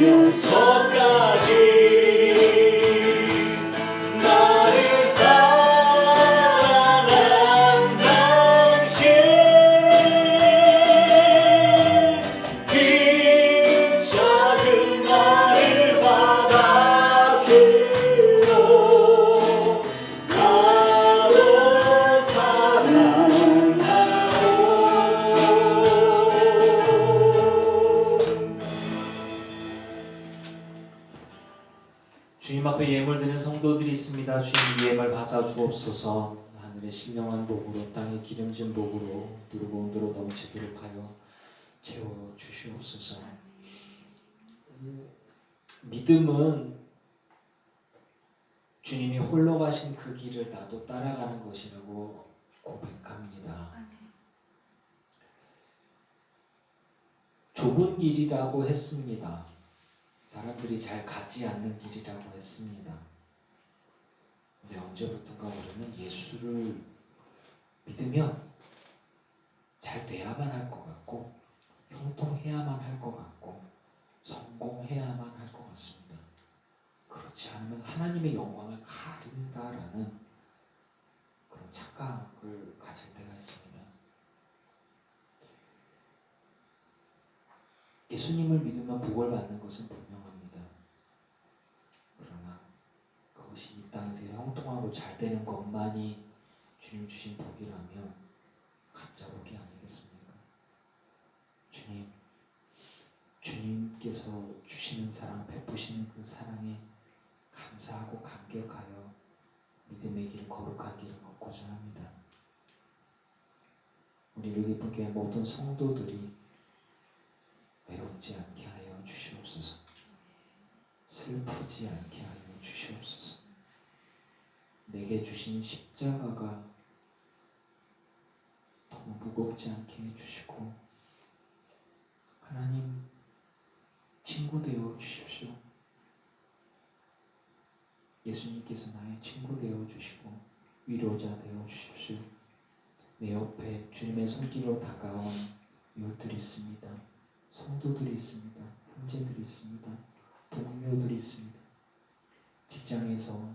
영서까지 나를 사랑한 당신 그 작은 나를 받아주고 나로 사랑하오. 주님 앞에 예물 드리는 성도들이 있습니다. 주님 예물 받아 주옵소서. 하늘의 신령한 복으로 땅의 기름진 복으로 누르고 온도로 넘치도록 하여 채워 주시옵소서. 믿음은 주님이 홀로 가신 그 길을 나도 따라가는 것이라고 고백합니다. 좁은 길이라고 했습니다. 사람들이 잘 가지 않는 길이라고 했습니다. 근데 언제부턴가 우리는 예수를 믿으면 잘 돼야만 할 것 같고 형통해야만 할 것 같고 성공해야만 할 것 같습니다. 그렇지 않으면 하나님의 영광을 가린다라는 그런 착각을 가질 때가 있습니다. 예수님을 믿으면 복을 받는 것은 분명합니다. 그러나 그것이 이 땅에서 형통하고 잘 되는 것만이 주님 주신 복이라면 가짜 복이 아니겠습니까? 주님께서 주시는 사랑, 베푸시는 그 사랑에 감사하고 감격하여 믿음의 길, 거룩한 길을 걷고자 합니다. 우리 여기 교회 모든 성도들이 외롭지 않게 하여 주시옵소서. 슬프지 않게 하여 주시옵소서. 내게 주신 십자가가 너무 무겁지 않게 해주시고 하나님 친구 되어 주십시오. 예수님께서 나의 친구 되어 주시고 위로자 되어 주십시오. 내 옆에 주님의 손길로 다가온 이웃들이 있습니다. 성도들이 있습니다. 형제들이 있습니다. 동료들이 있습니다. 직장에서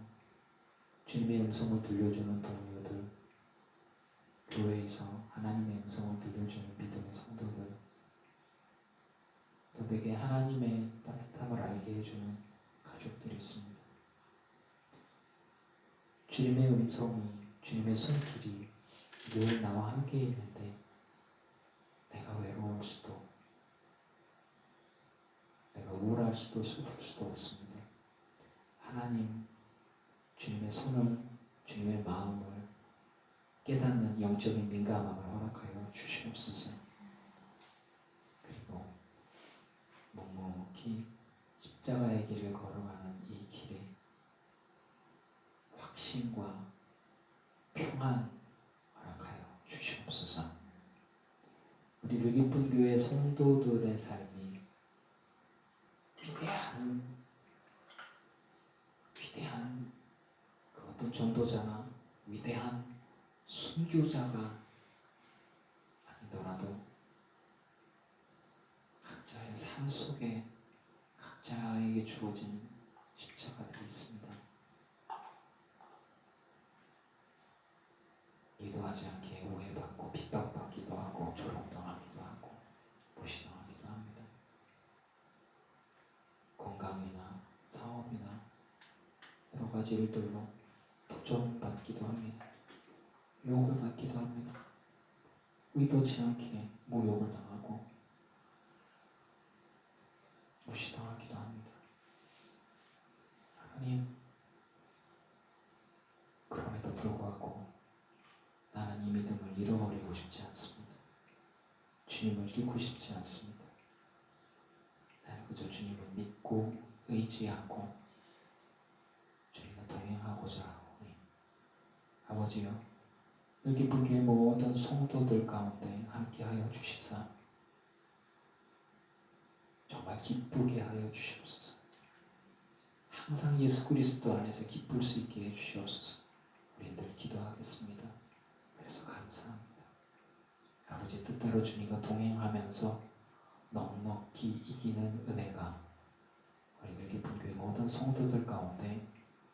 주님의 음성을 들려주는 동료들, 교회에서 하나님의 음성을 들려주는 믿음의 성도들, 또 내게 하나님의 따뜻함을 알게 해주는 가족들이 있습니다. 주님의 음성이, 주님의 손길이 늘 나와 함께 있는데 내가 외로울 수도, 내가 우울할 수도, 슬플 수도 없습니다. 하나님, 주님의 손을, 주님의 마음을 깨닫는 영적인 민감함을 허락하여 주시옵소서. 그리고 묵묵히 십자가의 길을 걸어가는 이 길에 확신과 평안 허락하여 주시옵소서. 우리 느기쁜 교회 성도들의 삶이 위대한 그 어떤 전도자나 위대한 순교자가 아니더라도 각자의 삶 속에 각자에게 주어진 십자가들이 있습니다. 의도하지 않게 오해받고 핍박받기도 하고 조롱당하기도 하고 무시당하기도 합니다. 건강이나 사업이나 여러 가지 일들로 부정받기도 합니다. 욕을 받기도 합니다. 의도치 않게 모욕을 당하고 무시당하기도 합니다. 하나님, 그럼에도 불구하고 나는 이 믿음을 잃어버리고 싶지 않습니다. 주님을 잃고 싶지 않습니다. 나는 그저 주님을 믿고 의지하고 주님과 동행하고자 하오니 아버지여, 여기 분교의 모든 성도들 가운데 함께하여 주시사 정말 기쁘게 하여 주시옵소서. 항상 예수 그리스도 안에서 기쁠 수 있게 해 주시옵소서. 우리들 기도하겠습니다. 그래서 감사합니다. 아버지 뜻대로 주님과 동행하면서 넉넉히 이기는 은혜가 성도들 가운데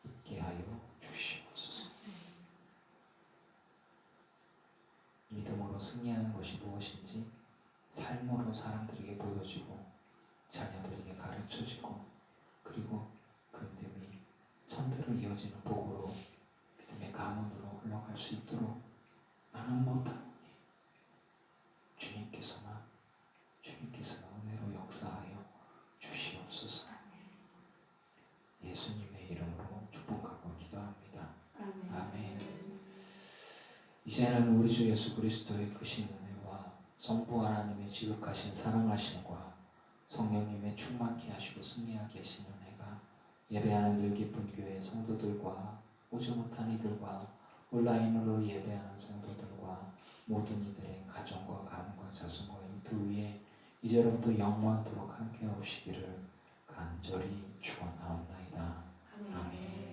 있게 하여 주시옵소서. 믿음으로 승리하는 것이 무엇인지 삶으로 사람들에게 보여지고 자녀들에게 가르쳐지고 그리고 그 믿음이 천대로 이어지는 복으로 믿음의 가문으로 흘러갈 수 있도록 나는 못하오니 주님께서만 은혜로 역사하여 주시옵소서. 예수님의 이름으로 축복하고 기도합니다. 아멘. 이제는 우리 주 예수 그리스도의 크신 은혜와 성부 하나님의 지극하신 사랑하심과 성령님의 충만케 하시고 승리하게 하신 은혜가 예배하는 늘 기쁜 교회 성도들과 오지 못한 이들과 온라인으로 예배하는 성도들과 모든 이들의 가정과 가문과 자손과 영토 위에 이제로부터 영원토록 함께 하시기를 간절히 축원하옵나이다. 아멘.